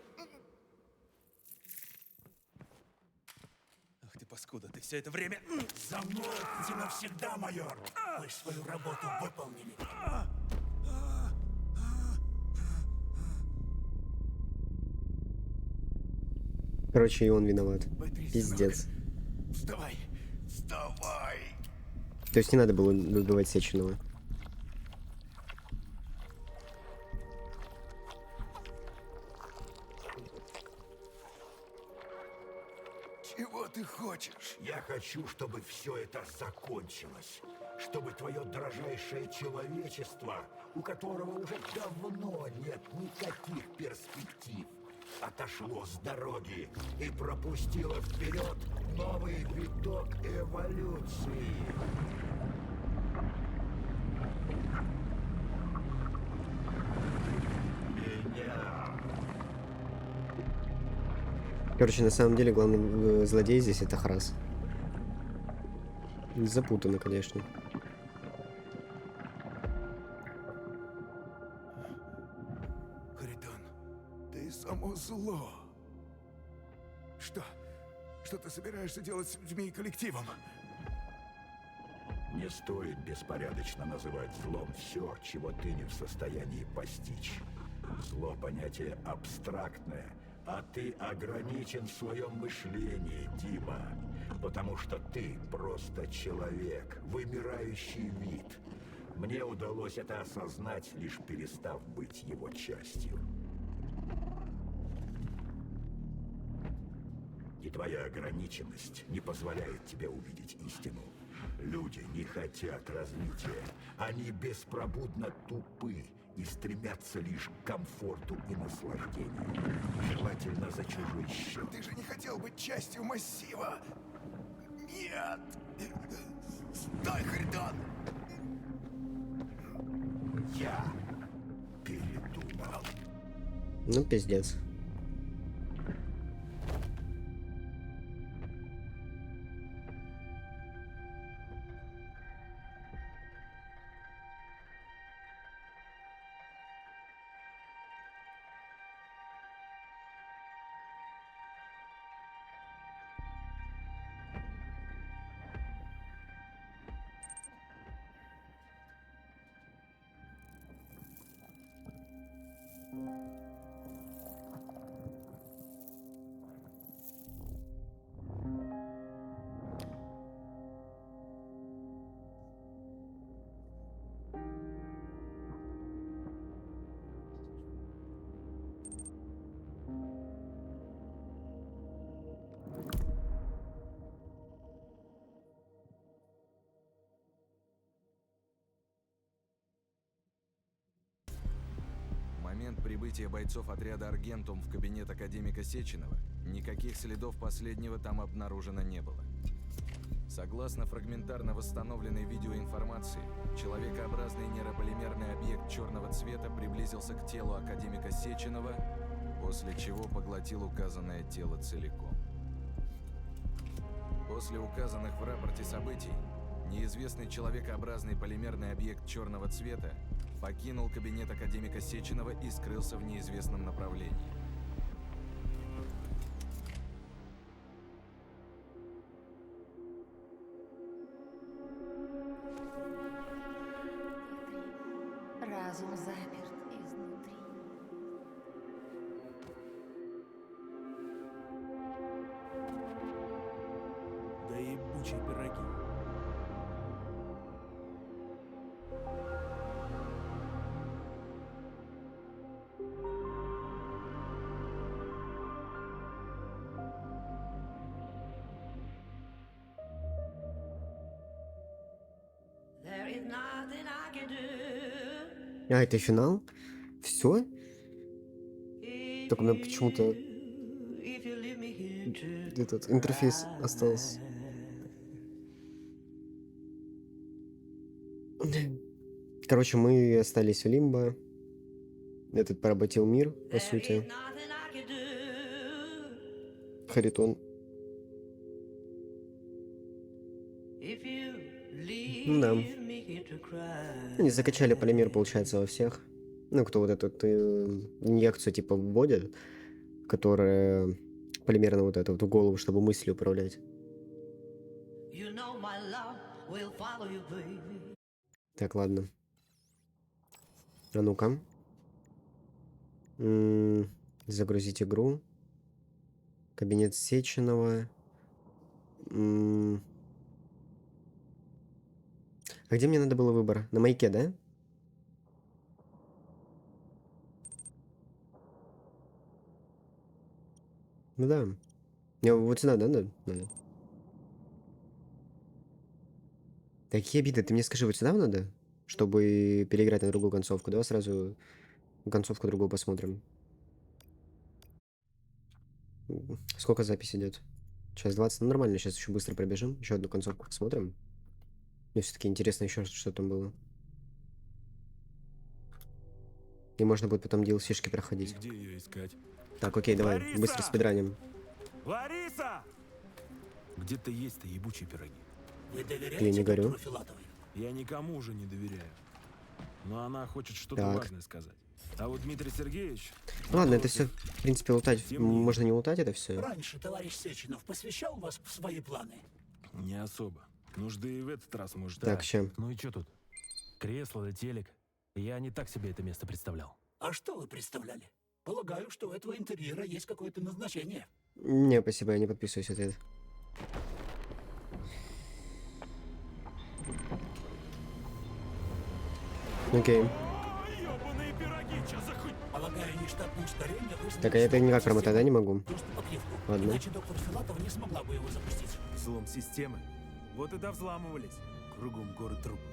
Ах ты паскуда, ты все это время... За мной ты навсегда, майор. Вы свою работу выполнили. Короче, и он виноват. Пиздец. Вставай! Вставай! То есть не надо было убивать Сеченова. Чего ты хочешь? Я хочу, чтобы все это закончилось. Чтобы твое дрожайшее человечество, у которого уже давно нет никаких перспектив, отошло с дороги и пропустило вперед новый виток эволюции. Короче, на самом деле главный злодей здесь это Храс. Запутанно, конечно. Харитон, ты само зло. Что ты собираешься делать с людьми и коллективом? Не стоит беспорядочно называть злом все, чего ты не в состоянии постичь. Зло — понятие абстрактное, а ты ограничен в своем мышлении, Дима. Потому что ты просто человек, вымирающий вид. Мне удалось это осознать, лишь перестав быть его частью. И твоя ограниченность не позволяет тебе увидеть истину. Люди не хотят развития. Они беспробудно тупы и стремятся лишь к комфорту и наслаждению. Желательно за чужой счет. Ты же не хотел быть частью массива! Нет! Стой, Харитон! Я передумал. Ну, пиздец. В момент прибытия бойцов отряда «Аргентум» в кабинет академика Сеченова никаких следов последнего там обнаружено не было. Согласно фрагментарно восстановленной видеоинформации, человекообразный нейрополимерный объект черного цвета приблизился к телу академика Сеченова, после чего поглотил указанное тело целиком. После указанных в рапорте событий, неизвестный человекообразный полимерный объект черного цвета покинул кабинет академика Сеченова и скрылся в неизвестном направлении. Разум заперт изнутри. Да ебучие пироги. А, это финал? Все? Только у меня почему-то этот интерфейс остался. Короче, мы остались в Лимбо. Этот поработил мир, по сути. Харитон. Да. Они закачали полимер, получается, во всех. Ну, кто вот эту инъекцию типа вводит, которая полимерно вот эту в голову, чтобы мысли управлять. Так, ладно. А ну-ка. Загрузить игру. Кабинет Сеченова. А где мне надо было выбор? На маяке, да? Ну да. Мне вот сюда, да, надо? Какие обиды? Ты мне скажи, вот сюда надо? Чтобы переиграть на другую концовку. Давай сразу концовку другую посмотрим. Сколько запись идет? Сейчас 20. Ну нормально, сейчас еще быстро пробежим. Еще одну концовку посмотрим. Мне все-таки интересно еще, что там было. И можно будет потом DLC-шки проходить. Где ее искать? Так, окей, давай, Лариса! быстро спидраним. Лариса! Где-то есть-то ебучие пироги. Вы доверяете Я не горю. доктору Филатовой? Я никому уже не доверяю. Но она хочет что-то Так. важное сказать. А вот Дмитрий Сергеевич... Ладно, это все, в принципе, лутать. Можно не лутать это все. Раньше товарищ Сеченов посвящал вас в свои планы? Не особо. Нужды и в этот раз, может. Так, ща. Ну и что тут? Кресло да телек. Я не так себе это место представлял. А что вы представляли? Полагаю, что у этого интерьера есть какое-то назначение. Не, спасибо, я не подписываюсь ответ. Окей. Полагаю, нештатное ускорение выставит Так, а я это никак промотать, да, не могу? доступа к лифту. Ладно. Иначе доктор Филатова не смогла бы его запустить. Взлом системы. Вот и довзламывались. Кругом горы трупов.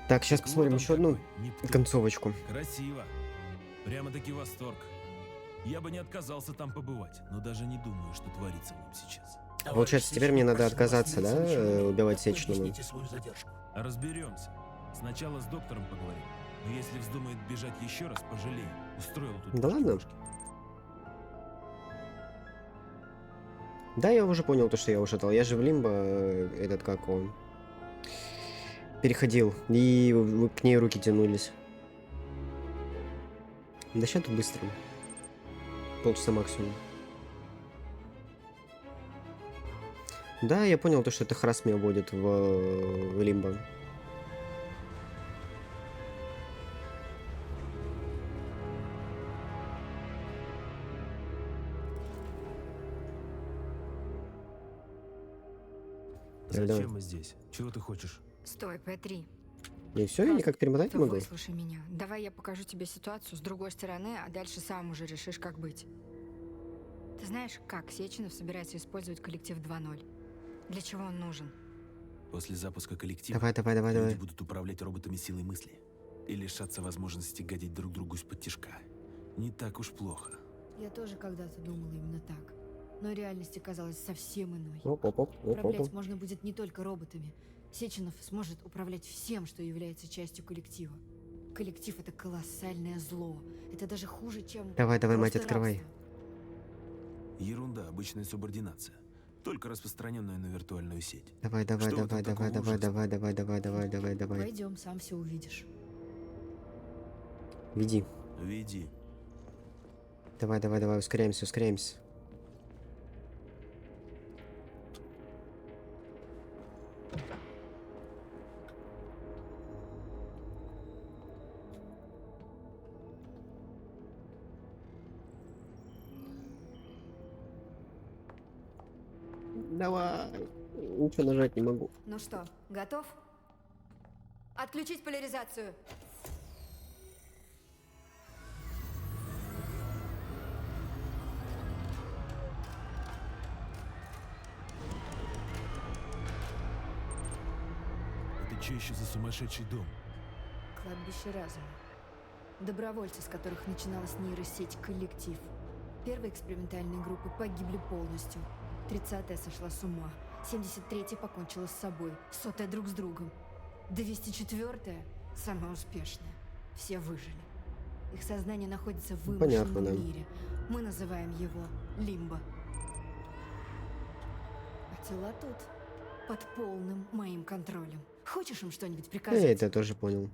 Так, сейчас посмотрим вот еще он одну какой, Нептун. концовочку. Красиво. Прямо-таки восторг. Я бы не отказался там побывать, но даже не думаю, что творится в нем сейчас. Получается, теперь мне надо отказаться, да, убивать Сеченова? Разберемся. Сначала с доктором поговорим. Но если вздумает бежать еще раз, пожалеем. Устроил тут. Да ладно. Да, я уже понял то, что я ушатал. Я же в Лимбо, этот как он, переходил, и к ней руки тянулись. Да сейчас тут быстро. Полчаса максимум. Да, я понял то, что это Храс меня вводит в Лимбо. Зачем мы здесь? Чего ты хочешь? Стой, П3. И все, я никак перемотать не могу. Выслушай меня. Давай я покажу тебе ситуацию с другой стороны, а дальше сам уже решишь, как быть. Ты знаешь, как Сеченов собирается использовать коллектив 2.0? Для чего он нужен? После запуска коллектива Давай. люди будут управлять роботами силой мысли и лишаться возможности гадить друг другу из-под тишка. Не так уж плохо. Я тоже когда-то думала именно так. Но реальность оказалась совсем иной. Оп. Управлять можно будет не только роботами. Сеченов сможет управлять всем, что является частью коллектива. Коллектив — это колоссальное зло. Это даже хуже, чем... Давай, просто мать, открывай. рабство. Ерунда, обычная субординация. Только распространенная на виртуальную сеть. Давай. Пойдем, сам все увидишь. Веди. Веди. Давай, ускоряемся. Давай. Ничего нажать не могу. Ну что, готов? Отключить поляризацию. Это что еще за сумасшедший дом? Кладбище разума. Добровольцы, с которых начиналась нейросеть «Коллектив». Первые экспериментальные группы погибли полностью. 30-я сошла с ума. 73-я покончила с собой. 100-я друг с другом. 204-я самая успешная. Все выжили. Их сознание находится в вымышленном Понятно, да. мире. Мы называем его Лимбо. А тела тут. Под полным моим контролем. Хочешь им что-нибудь приказать? Я это тоже понял.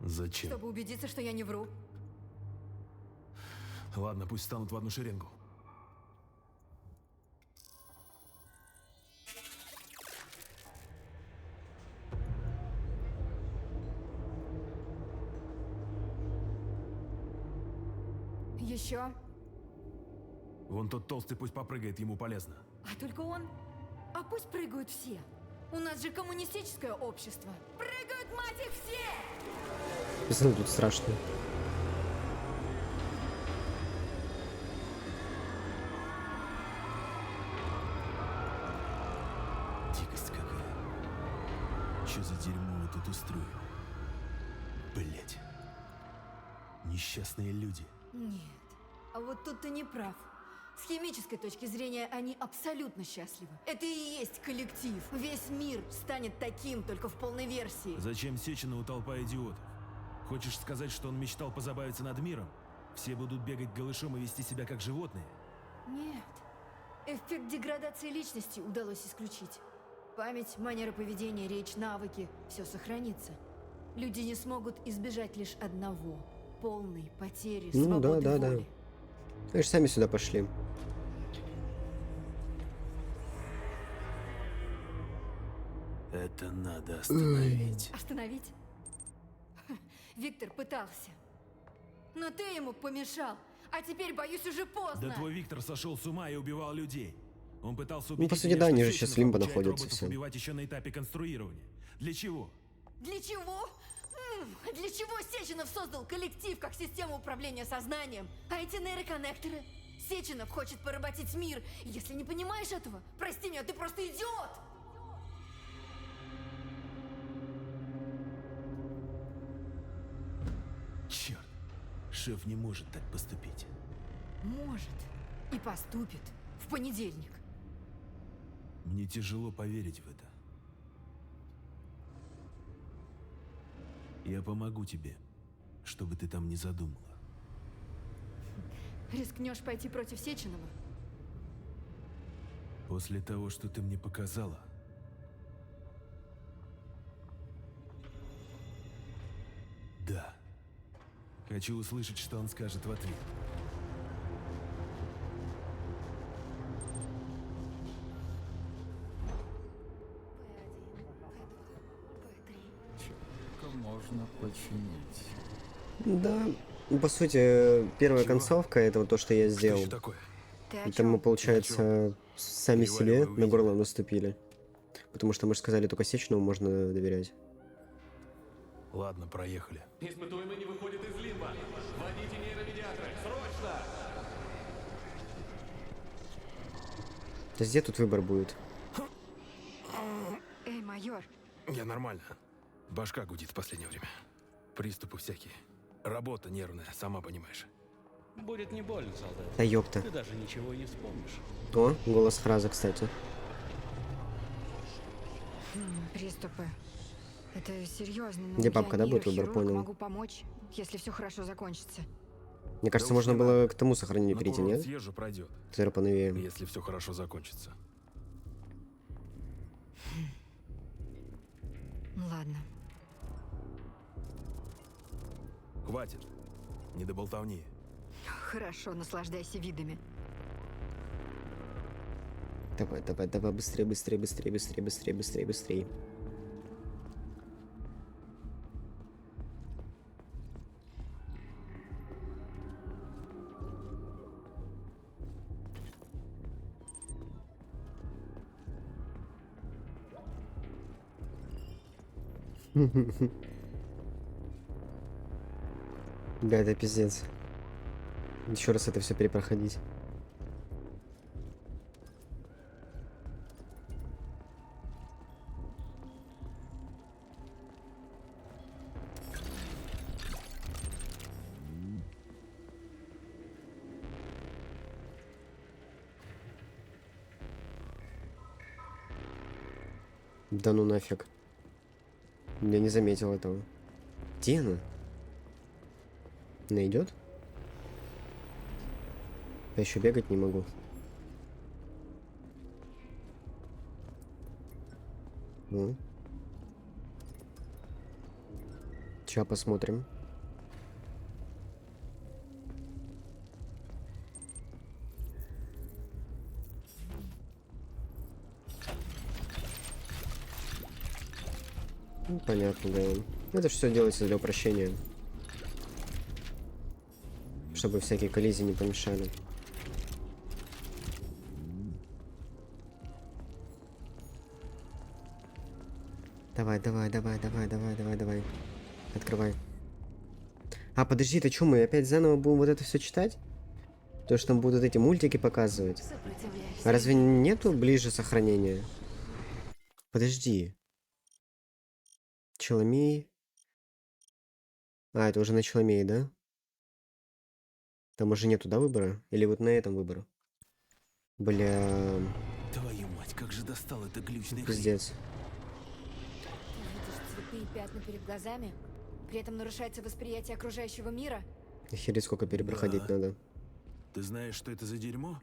Зачем? Чтобы убедиться, что я не вру. Ладно, пусть встанут в одну шеренгу. Еще? Вон тот толстый пусть попрыгает, ему полезно. А только он? А пусть прыгают все. У нас же коммунистическое общество. Прыгают, мать их, все! Пацаны, тут страшно. Дикость какая. Че за дерьмо вы тут устроили? Блять. Несчастные люди. Нет, а вот тут ты не прав. С химической точки зрения они абсолютно счастливы. Это и есть коллектив. Весь мир станет таким, только в полной версии. Зачем Сеченову толпа идиотов? Хочешь сказать, что он мечтал позабавиться над миром? Все будут бегать голышом и вести себя как животные? Нет. Эффект деградации личности удалось исключить. Память, манера поведения, речь, навыки – все сохранится. Люди не смогут избежать лишь одного – полной потери свободы воли. Вы же сами сюда пошли. Это надо остановить. Остановить? Виктор пытался. Но ты ему помешал. А теперь, боюсь, уже поздно. Да твой Виктор сошел с ума и убивал людей. Он пытался Ну, убедить по сути, меня, да, что они же Сеченов сейчас в Лимбо обучает находятся роботов все. убивать еще на этапе конструирования. Для чего? Для чего? Для чего Сеченов создал коллектив как систему управления сознанием? А эти нейроконнекторы? Сеченов хочет поработить мир. Если не понимаешь этого, прости меня, ты просто идиот! шеф не может так поступить. Может. И поступит. В понедельник. Мне тяжело поверить в это. Я помогу тебе, чтобы ты там не задумала. Рискнешь пойти против Сеченова? После того, что ты мне показала, да. Хочу услышать, что он скажет в ответ. Человека можно починить. Да. Ну, по сути, первая концовка — это вот то, что я сделал. Что такое? Это мы, получается, сами себе на горло наступили. Потому что мы же сказали, только Сеченову можно доверять. Ладно, проехали. Испытуемый не выходит из лимба. Вводите нейромедиаторы. Срочно! То есть где тут выбор будет? Эй, майор. Я нормально. Башка гудит в последнее время. Приступы всякие. Работа нервная, сама понимаешь. Будет не больно, солдат. Да ёпта. Ты даже ничего и не вспомнишь. О, голос фразы, кстати. Приступы. Это серьезно. Где папка, да, будет выбор, понял. Могу помочь, если все хорошо закончится. Мне кажется, можно было к тому сохранению перейти, нет? Съезжу, пройдет. Зеро поновее. Если все хорошо закончится. Ладно. Хватит. Не до болтовни. Хорошо, наслаждайся видами. Давай, давай, давай, быстрее, быстрее, быстрее, быстрее, быстрее, быстрее, быстрее. Да, это пиздец. Еще раз это все перепроходить. Да ну нафиг. Я не заметил этого. Где она? Она идет? Я еще бегать не могу. Ну. Сейчас посмотрим. Ну, понятно, да. Это все делается для упрощения. Чтобы всякие коллизии не помешали. Давай, давай, давай, давай, давай, давай, давай. Открывай. А, подожди, ты что, мы опять заново будем вот это все читать? То, что там будут эти мультики показывать. А разве нету ближе сохранения? Подожди. Челомей. А, это уже на Челомее, да? Там уже нету, да, выбора? Или вот на этом выбор? Бля... Твою мать, как же достал это глючный хрень. Пиздец. Ты видишь цветы и пятна перед глазами? При этом нарушается восприятие окружающего мира? Охереть, сколько перепроходить надо. Ты знаешь, что это за дерьмо?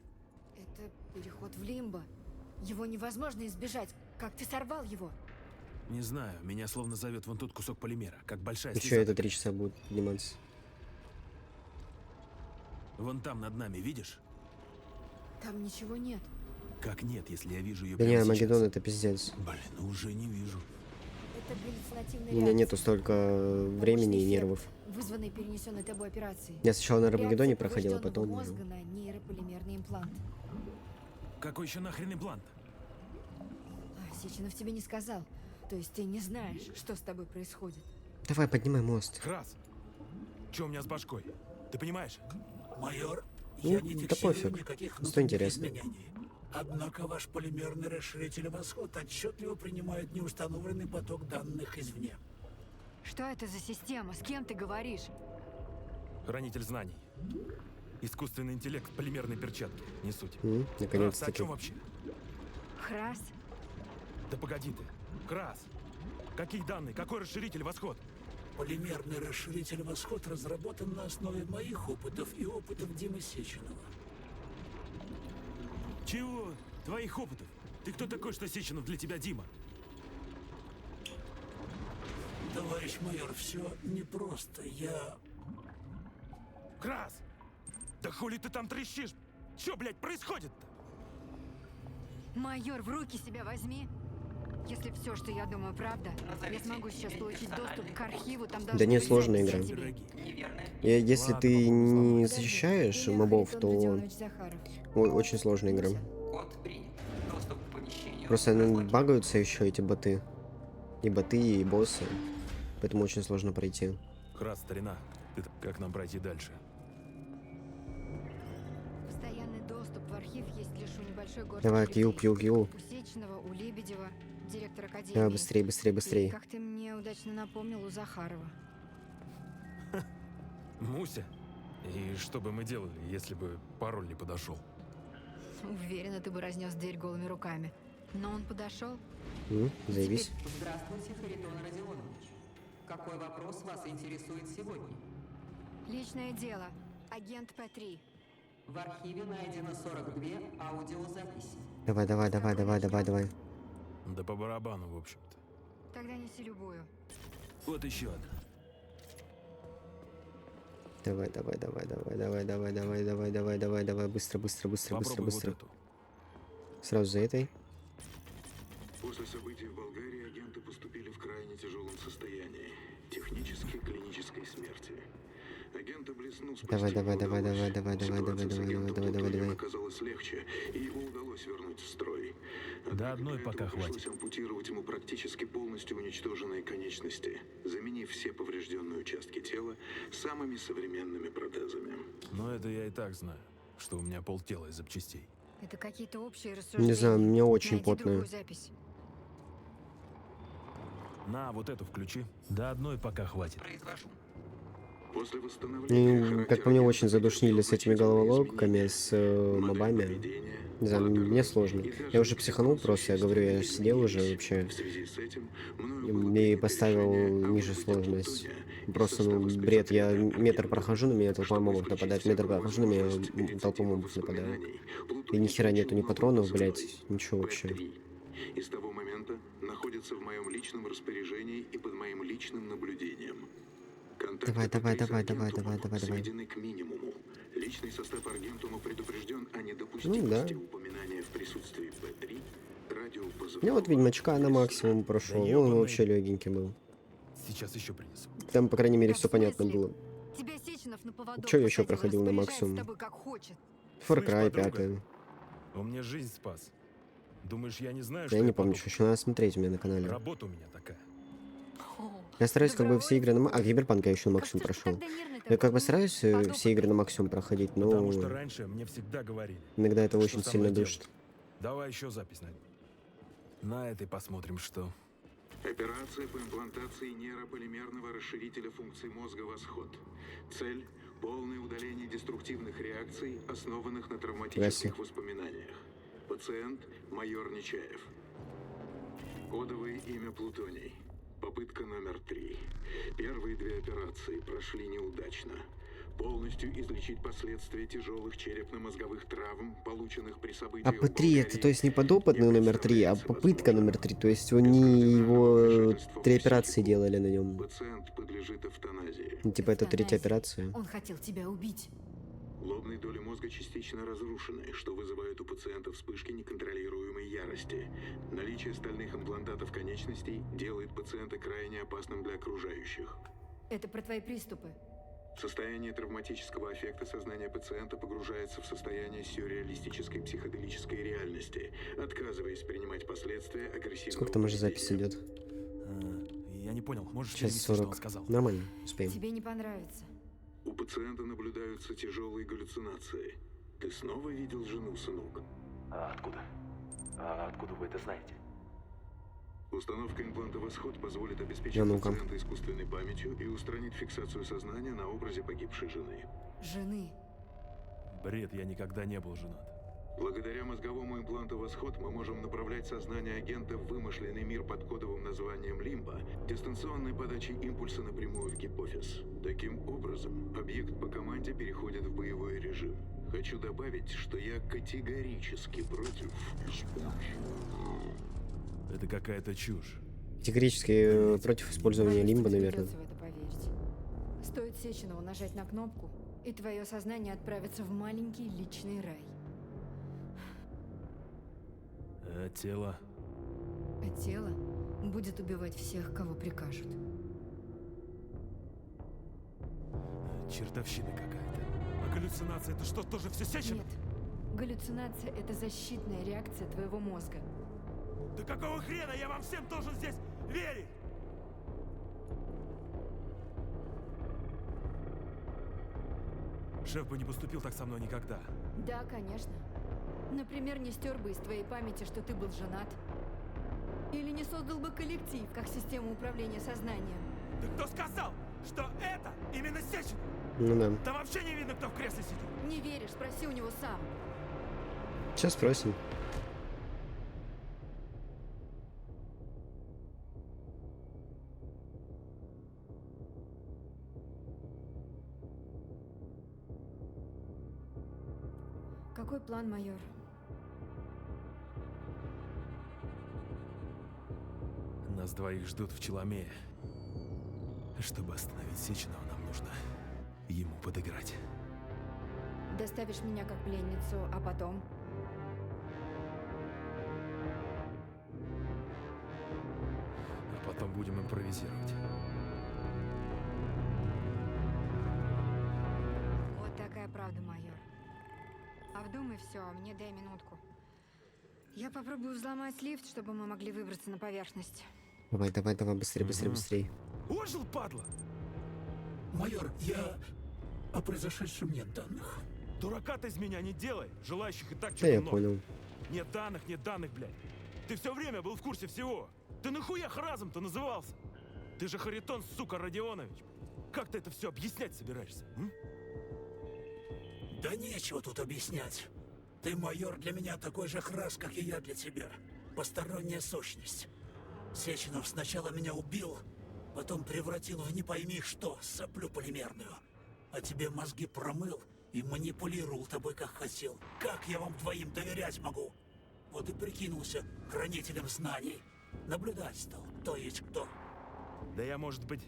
Это переход в лимбо. Его невозможно избежать. Как ты сорвал его? Не знаю, меня словно зовет вон тот кусок полимера, как большая Еще слеза. это 3 часа будет подниматься. Вон там над нами, видишь? Там ничего нет. Как нет, если я вижу ее Да не, прямо Армагеддон сейчас? это пиздец. Блин, ну уже не вижу. Это галлюцинативная У меня реакция. нету столько времени и Побочный нервов. эффект, вызванный перенесенной тобой операцией. Я сначала на Армагеддоне Реакция проходил, а поврежденного потом... мозга на нейрополимерный имплант. Какой еще нахрен имплант? А, Сеченов тебе не сказал. То есть ты не знаешь, что с тобой происходит. Давай, поднимай мост. Храс, что у меня с башкой? Ты понимаешь? Майор, Ну, я не да фиксирую пофиг. никаких Что внутренних интересно. изменений. Однако ваш полимерный расширитель восход отчетливо принимает неустановленный поток данных извне. Что это за система? С кем ты говоришь? Хранитель знаний. Искусственный интеллект, полимерные перчатки. Не суть. Крас, ты о Наконец-таки. чем вообще? Храс? Да погоди ты. Крас! Какие данные? Какой расширитель «Восход»? Полимерный расширитель «Восход» разработан на основе моих опытов и опытов Димы Сеченова. Чего? Твоих опытов? Ты кто такой, что Сеченов для тебя Дима? Товарищ майор, все непросто. Я... Крас! Да хули ты там трещишь? Что, блядь, происходит-то? Майор, в руки себя возьми. Если все, что я думаю, правда, я смогу сейчас получить доступ к архиву, там Да не, сложная игра. Если ты не защищаешь мобов, то очень сложная игра. Просто они багаются еще, эти боты. И боты, и боссы. Поэтому очень сложно пройти. Крас, старина, как нам пройти дальше? Постоянный доступ в архив есть лишь у небольшой горстки. Давай, кью. У Сеченова, у Лебедева, директор академии. Давай, быстрее. И, как ты мне удачно напомнил, у Захарова. Муся? И что бы мы делали, если бы пароль не подошел? Уверена, ты бы разнес дверь голыми руками. Но он подошел. Заебись. Здравствуйте, Харитон Родионович. Какой вопрос вас интересует сегодня? Личное дело. Агент П3. В архиве найдено 42 аудиозаписи. Давай. Да по барабану, в общем-то. Тогда неси любую. Вот еще одна. Давай, быстро. Попробуй вот эту. Сразу за этой. После событий в Болгарии агенты поступили в крайне тяжелом состоянии. Технической клинической смерти. Агент блеснул Давай. оказалось легче, и его удалось вернуть в строй. До одной пока хватит. Пришлось ампутировать ему практически полностью уничтоженные конечности, заменив все поврежденные участки тела самыми современными протезами. Но это я и так знаю, что у меня полтела из запчастей. Это какие-то общие рассуждения. Не знаю, мне очень Найди потно. другую запись. На, вот эту включи. До одной пока хватит. После восстановления И, как по мне, очень задушнили с этими головоломками, с мобами. Не знаю, мне сложно. Я уже психанул просто, я говорю, я сидел уже вообще. И поставил ниже сложность. Просто, бред. Я метр прохожу, на меня толпа мобов нападает. Метр прохожу, на меня толпа мобов нападает. И ни хера нету ни патронов, блядь, ничего вообще. И с того момента находится в моем личном распоряжении и под моим личным наблюдением. Давай. Сведены к минимуму. Личный состав Аргентума предупрежден о недопустимости упоминания в присутствии П3 радиопозывного. Я вот Ведьмачка на максимум прошел, он вообще легенький был. Сейчас еще принесу. Там, по крайней мере, все понятно было. Тебя Сеченов на поводок Че я еще посадил, проходил на распоряжается максимум? тобой как хочет. Far Cry подруга, 5. Он мне жизнь спас. Думаешь, я не знаю, Я что не я помню, потом- еще надо смотреть у меня на канале. Работа у меня такая. Я стараюсь как бы все игры на Киберпанк я еще на максимум прошел. Я как бы стараюсь все игры на максимум проходить, но Потому что раньше мне всегда говорили. иногда это что очень со сильно мной душит. делать. Давай еще запись найдем. На этой посмотрим, что. Операция по имплантации нейрополимерного расширителя функций мозга «Восход». Цель – полное удаление деструктивных реакций, основанных на травматических воспоминаниях. Пациент – майор Нечаев. Кодовое имя Плутоний. Попытка номер 3. Первые 2 операции прошли неудачно. Полностью излечить последствия тяжелых черепно-мозговых травм, полученных при событиях А П3 это, то есть не подопытный номер 3, а попытка номер 3, то есть они его 3 операции делали на нем. Пациент подлежит эвтаназии. Ну, типа это 3-я операция. Он хотел тебя убить. Лобные доли мозга частично разрушены, что вызывает у пациента вспышки неконтролируемой ярости. Наличие стальных имплантатов конечностей делает пациента крайне опасным для окружающих. Это про твои приступы. В состоянии травматического аффекта сознание пациента погружается в состояние сюрреалистической психоделической реальности, отказываясь принимать последствия агрессивного Сколько там уже запись поведения. идет? Я не понял, можешь Сейчас перевести, что он 40. сказал? Нормально, успеем. Тебе не понравится. У пациента наблюдаются тяжелые галлюцинации. Ты снова видел жену, сынок? А откуда? А откуда вы это знаете? Установка импланта «Восход» позволит обеспечить А ну-ка. пациента искусственной памятью и устранить фиксацию сознания на образе погибшей жены. Жены. Бред, я никогда не был женат. Благодаря мозговому импланту «Восход» мы можем направлять сознание агента в вымышленный мир под кодовым названием «Лимба», дистанционной подачей импульса напрямую в гипофиз. Таким образом, объект по команде переходит в боевой режим. Хочу добавить, что я категорически против Это какая-то чушь. Категорически против использования лимба, наверное. Придется в это поверить. Стоит Сеченову нажать на кнопку, и твое сознание отправится в маленький личный рай. А тело? А тело будет убивать всех, кого прикажут. Чертовщина какая-то. А галлюцинация это что, тоже все Сеченов? Нет. Галлюцинация — это защитная реакция твоего мозга. Да какого хрена я вам всем должен здесь верить? Шеф бы не поступил так со мной никогда. Да, конечно. Например, не стер бы из твоей памяти, что ты был женат. Или не создал бы коллектив, как систему управления сознанием. Да кто сказал, что это именно Сеченов? Ну да. Там вообще не видно, кто в кресле сидит. Не веришь? Спроси у него сам. Сейчас спросим. Какой план, майор? Нас двоих ждут в Челомее. Чтобы остановить Сеченова, нам нужно ему подыграть. Доставишь меня как пленницу, а потом? А потом будем импровизировать. Вот такая правда, майор. Обдумай все, мне дай минутку. Я попробую взломать лифт, чтобы мы могли выбраться на поверхность. Давай, давай, давай, быстрее, быстрее, быстрее. Ожил, падла! Майор, я о произошедшем нет данных. Дурака ты из меня не делай! Желающих и так Да что-то я много. понял. Нет данных, блядь. Ты все время был в курсе всего. Ты нахуя разом-то назывался? Ты же Харитон, сука, Родионович. Как ты это все объяснять собираешься? М? Да нечего тут объяснять. Ты, майор, для меня такой же храс, как и я для тебя. Посторонняя сущность. Сеченов сначала меня убил, потом превратил в не пойми что, соплю полимерную. А тебе мозги промыл и манипулировал тобой, как хотел. Как я вам двоим доверять могу? Вот и прикинулся хранителем знаний. Наблюдать стал, кто есть кто. Да я, может быть,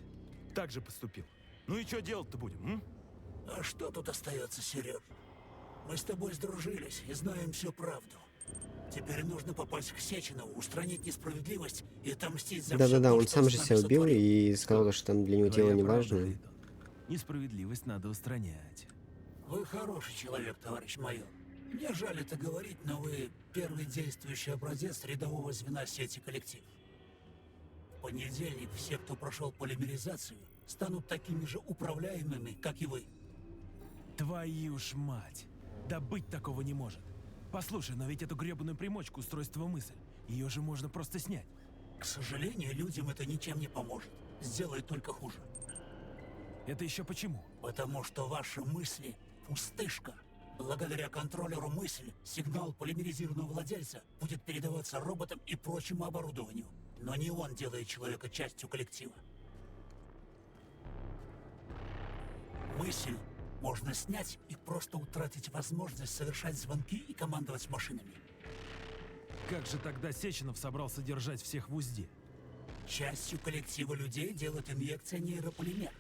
так же поступил. Ну и что делать-то будем, м? А что тут остается, Сереж? Мы с тобой сдружились и знаем всю правду. Теперь нужно попасть к Сеченову, устранить несправедливость и отомстить за Да-да-да, всё то, он что сам он же с нами себя убил сотворил. и сказал, что там для него тело не важно. Несправедливость надо устранять. Вы хороший человек, товарищ майор. Мне жаль это говорить, но вы первый действующий образец рядового звена сети коллектив. В понедельник все, кто прошел полимеризацию, станут такими же управляемыми, как и вы. Твою ж мать! Да быть такого не может. Послушай, но ведь эту гребаную примочку устройства мысль, ее же можно просто снять. К сожалению, людям это ничем не поможет. Сделает только хуже. Это еще почему? Потому что ваши мысли — пустышка. Благодаря контроллеру мысли сигнал полимеризированного владельца будет передаваться роботам и прочему оборудованию. Но не он делает человека частью коллектива. Мысль можно снять и просто утратить возможность совершать звонки и командовать машинами. Как же тогда Сеченов собрался держать всех в узде? Частью коллектива людей делает инъекция нейрополимера.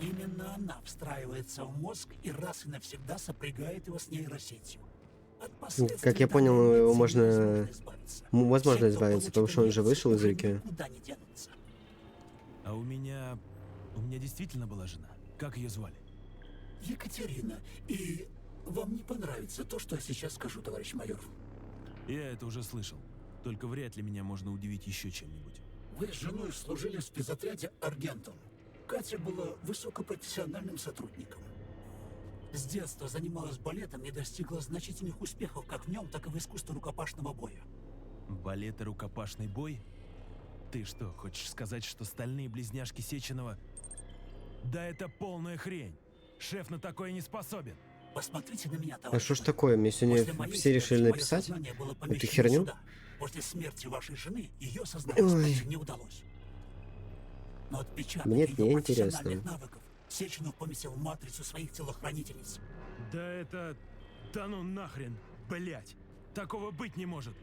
Именно она встраивается в мозг и раз и навсегда сопрягает его с нейросетью. От последствий Как я данной понял, его инъекции можно... невозможно избавиться. Возможно Те, кто избавиться, потому что он же получит вышел из инъекцию, реки. никуда не денутся. А у меня действительно была жена. Как ее звали? Екатерина, и вам не понравится то, что я сейчас скажу, товарищ майор. Я это уже слышал. Только вряд ли меня можно удивить еще чем-нибудь. Вы с женой служили в спецотряде «Аргентум». Катя была высокопрофессиональным сотрудником. С детства занималась балетом и достигла значительных успехов как в нем, так и в искусстве рукопашного боя. Балет и рукопашный бой? Ты что, хочешь сказать, что стальные близняшки Сеченова... Да это полная хрень. Шеф на такое не способен. Посмотрите на меня, А товарищ. что ж такое? Мне сегодня После моей все решили смерти написать мое сознание было эту помещено херню? сюда. После смерти вашей жены ее сознание Ой. спасти не удалось. Но отпечаток Мне это ее не профессиональных интересно. навыков Сеченов поместил в матрицу своих телохранительниц. Да это... Да ну нахрен, блять. Такого быть не может.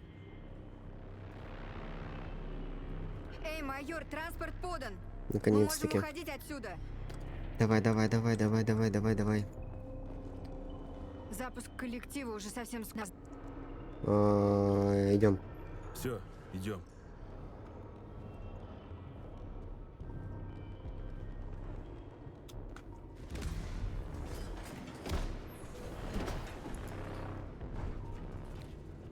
Эй, майор, транспорт подан. Наконец-таки. Мы можем уходить отсюда. Давай. Запуск коллектива уже совсем скоро. Идем. Все, идем.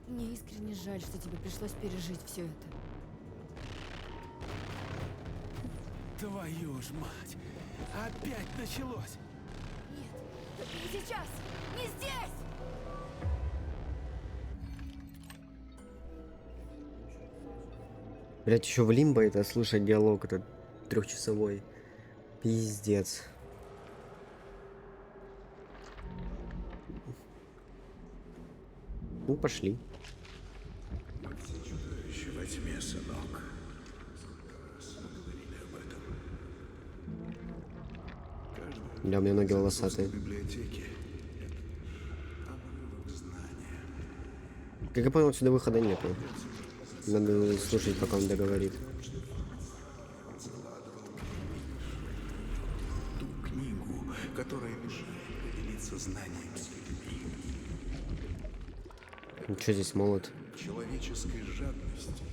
Мне искренне жаль, что тебе пришлось пережить все это. Твою ж мать! Опять началось! Не сейчас! Не здесь! Блять, еще в Лимбо это слушать диалог этот трехчасовой. Пиздец. Ну, пошли. Чудовище во тьме, сынок. Да, у меня ноги волосатые. Библиотеки. Как я понял, отсюда выхода нету. Надо слушать, пока он договорит. Ту книгу, которая мешает поделиться знанием с людьми. Ну, что здесь молот? Человеческой жадности.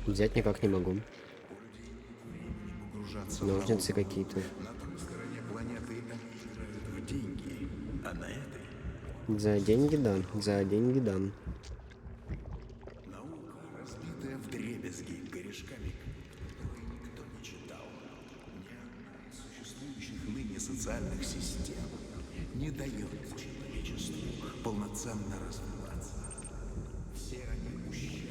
Взять никак не могу. Погружаться Ножницы какие-то. на той стороне планеты они играют в деньги, а на этой За деньги да. За деньги да. наука, разбитая вдребезги корешками, которые никто не читал. Ни одна из существующих ныне социальных систем не дает человечеству полноценно развиваться. Все они ущербны.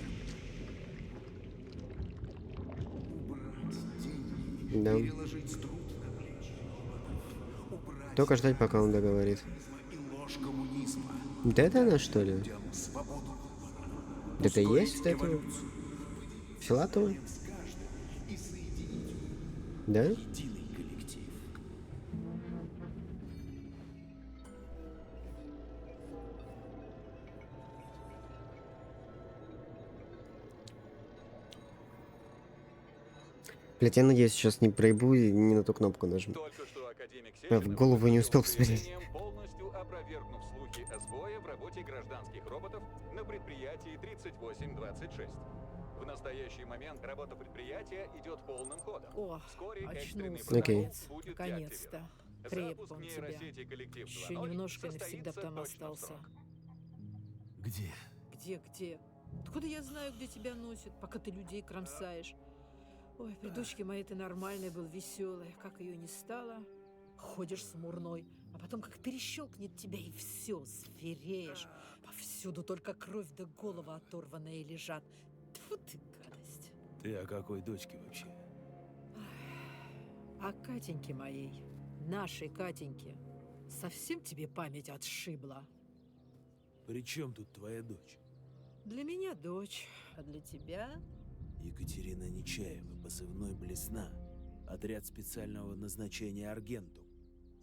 Убрать деньги, Да. переложить труд на плечи роботов, убрать Только ждать, пока он договорит. и ложь коммунизма. Да это она, что ли? Людям свободу Да это и ускорить есть вот это? эволюцию, Филатова? и соединить Да? единый коллектив. Блять, я надеюсь, сейчас не проебу и не на ту кнопку нажму. Только что академик А, в голову не успел посмотреть. заявлением, полностью опровергнув слухи о сбое в работе гражданских роботов на предприятии 3826. В настоящий момент работа предприятия идет полным ходом. О, Вскоре экстренный очнулся, протокол наконец. будет Наконец-то. деактивирован. Крепко Запуск он тебя. нейросети «Коллектив Еще 2.0» немножко и навсегда состоится там точно в остался. срок. Где? Где? Откуда я знаю, где тебя носит, пока ты людей кромсаешь? Ой, при дочке моей ты нормальный был, веселый. Как ее не стало, ходишь смурной. А потом как перещелкнет тебя, и все, звереешь. Повсюду только кровь да голова оторванная лежат. Тьфу ты, гадость. Ты о какой дочке вообще? А Катеньке моей, нашей Катеньке, совсем тебе память отшибла? При чем тут твоя дочь? Для меня дочь, а для тебя... Екатерина Нечаева, позывной «Блесна». Отряд специального назначения «Аргентум».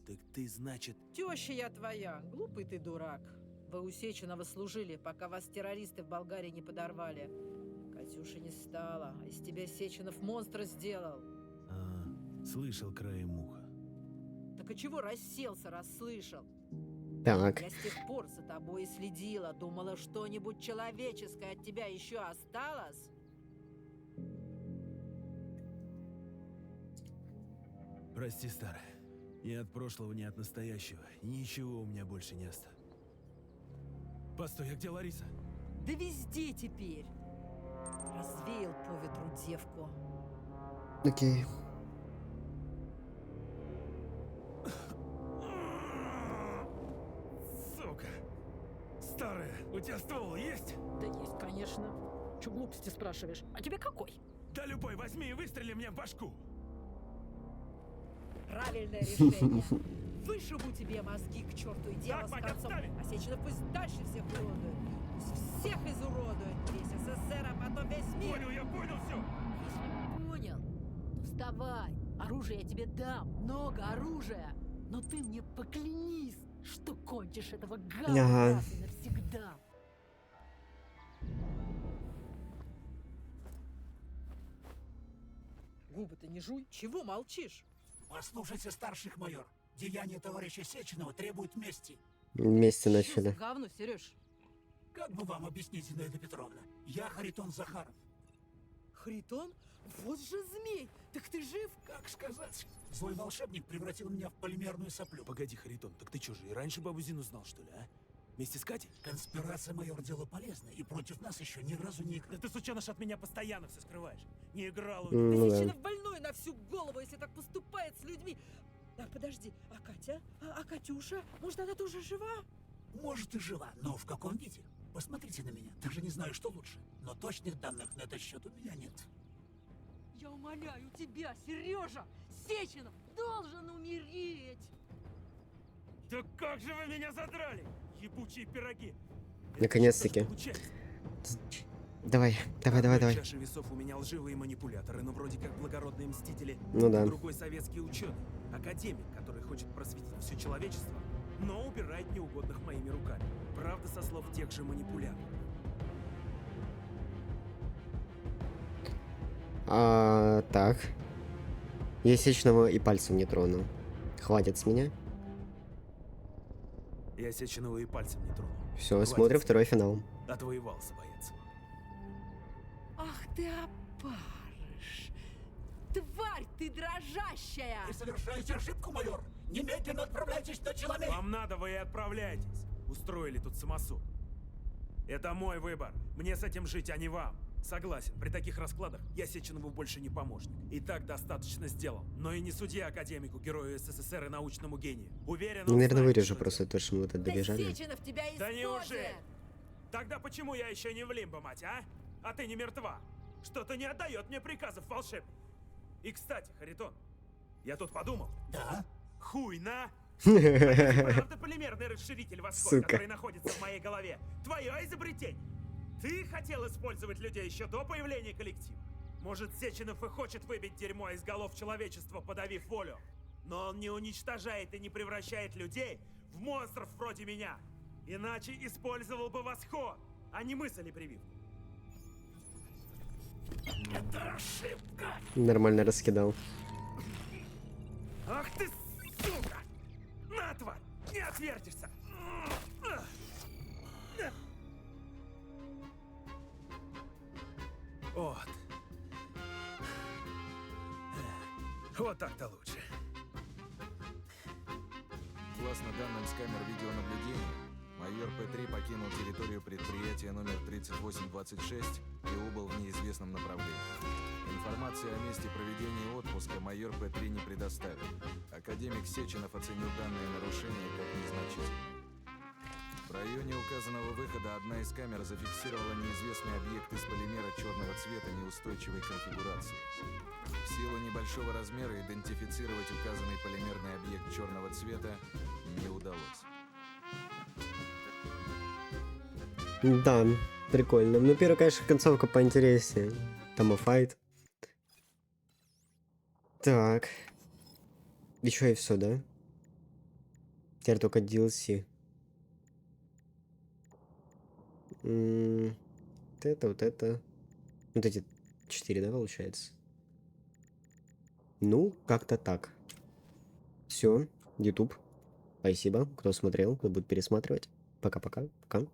Так ты, значит... Теща я твоя, глупый ты дурак. Вы у Сеченова служили, пока вас террористы в Болгарии не подорвали. Катюши не стало, а из тебя Сеченов монстра сделал. Слышал краем уха. Так и чего расселся, расслышал? Так. Я с тех пор за тобой и следила, думала, что-нибудь человеческое от тебя еще осталось. Прости, старая. Ни от прошлого, ни от настоящего. Ничего у меня больше не осталось. Постой, а где Лариса? Да везде теперь. Развеял по ветру девку. Окей. Сука! Старая, у тебя ствол есть? Да есть, конечно. Че глупости спрашиваешь? А тебе какой? Да любой возьми и выстрели мне в башку. Правильное решение. Вышибу тебе мозги к черту и дело Так, с мать, концом. отставить! А Сеченов пусть дальше всех уродует. Пусть всех изуродует. Весь СССР, а потом весь мир. Понял, я понял все. Если понял, то вставай. Оружие я тебе дам. Много оружия. Но ты мне поклянись, что кончишь этого гада Ага. раз и навсегда. Губы-то не жуй. Чего молчишь? Послушайте старших, майор. Деяния товарища Сеченова требуют мести. Вместе Что за начали. говно, Сереж? Как бы вам объяснить, Зинаида Петровна? Я Харитон Захаров. Харитон? Вот же змей! Так ты жив? Как сказать? Злой волшебник превратил меня в полимерную соплю. Погоди, Харитон, так ты что же, и раньше бабу Зину знал, что ли, а? Вместе с Катей? Конспирация, майор, дело полезное, и против нас еще ни разу не... Да ты, сученыш, от меня постоянно все скрываешь. Не играл Ну Да да. Сеченов больной на всю голову, если так поступает с людьми. А подожди, а Катя? А Катюша? Может, она тоже жива? Может и жива, но в каком виде? Посмотрите на меня, даже не знаю, что лучше. Но точных данных на этот счет у меня нет. Я умоляю тебя, Сережа! Сеченов должен умереть! Да как же вы меня задрали, ебучие пироги! Наконец-таки. Давай. В чаше весов у меня лживые манипуляторы, но вроде как благородные мстители. Ну да. Другой советский ученый, академик, который хочет просветить все человечество, но убирает неугодных моими руками. Правда, со слов тех же манипуляторов. Так. Я Сеченова и пальцем не трону. Хватит с меня. Я Сеченова и пальцем не трону. Все, Хватит. смотрим второй финал. Отвоевался, боец. Ах ты опарыш! Тварь ты дрожащая! Вы совершаете ошибку, майор! Немедленно отправляйтесь на Челомей! Вам надо, вы и отправляйтесь. Устроили тут самосуд. Это мой выбор. Мне с этим жить, а не вам. Согласен, при таких раскладах я Сеченову больше не помощник. И так достаточно сделал. Но и не судья академику, герою СССР и научному гению. Уверен, он Наверное, знает, вырежу что просто то, что мы тут добежали. Сеченов тебя Да использует! неужели? Тогда почему я еще не в лимбо, мать, а? А ты не мертва? Что-то не отдает мне приказов волшебник. И, кстати, Харитон, я тут подумал. Да? Хуй на! Правда, полимерный расширитель восход, Сука. который находится в моей голове. Твое изобретение. Ты хотел использовать людей еще до появления коллектива. Может, Сеченов и хочет выбить дерьмо из голов человечества, подавив волю. Но он не уничтожает и не превращает людей в монстров вроде меня. Иначе использовал бы восход, а не мысли прививку. Это ошибка! Нормально раскидал. Ах ты, сука! На, тварь! Не отвертишься! Вот. Вот так-то лучше. Согласно данным с камер видеонаблюдения, майор П-3 покинул территорию предприятия номер 3826 и убыл в неизвестном направлении. Информации о месте проведения отпуска майор П-3 не предоставил. Академик Сеченов оценил данные нарушения как незначительные. В районе указанного выхода одна из камер зафиксировала неизвестный объект из полимера черного цвета неустойчивой конфигурации. В силу небольшого размера идентифицировать указанный полимерный объект черного цвета не удалось. Да, прикольно. Ну, первая, конечно, концовка поинтереснее. Томофайт. Так. Еще и все, да? Теперь только DLC. Вот это, вот это. Вот эти 4, да, получается? Ну, как-то так. Все, YouTube. Спасибо, кто смотрел, кто будет пересматривать. Пока-пока. Пока.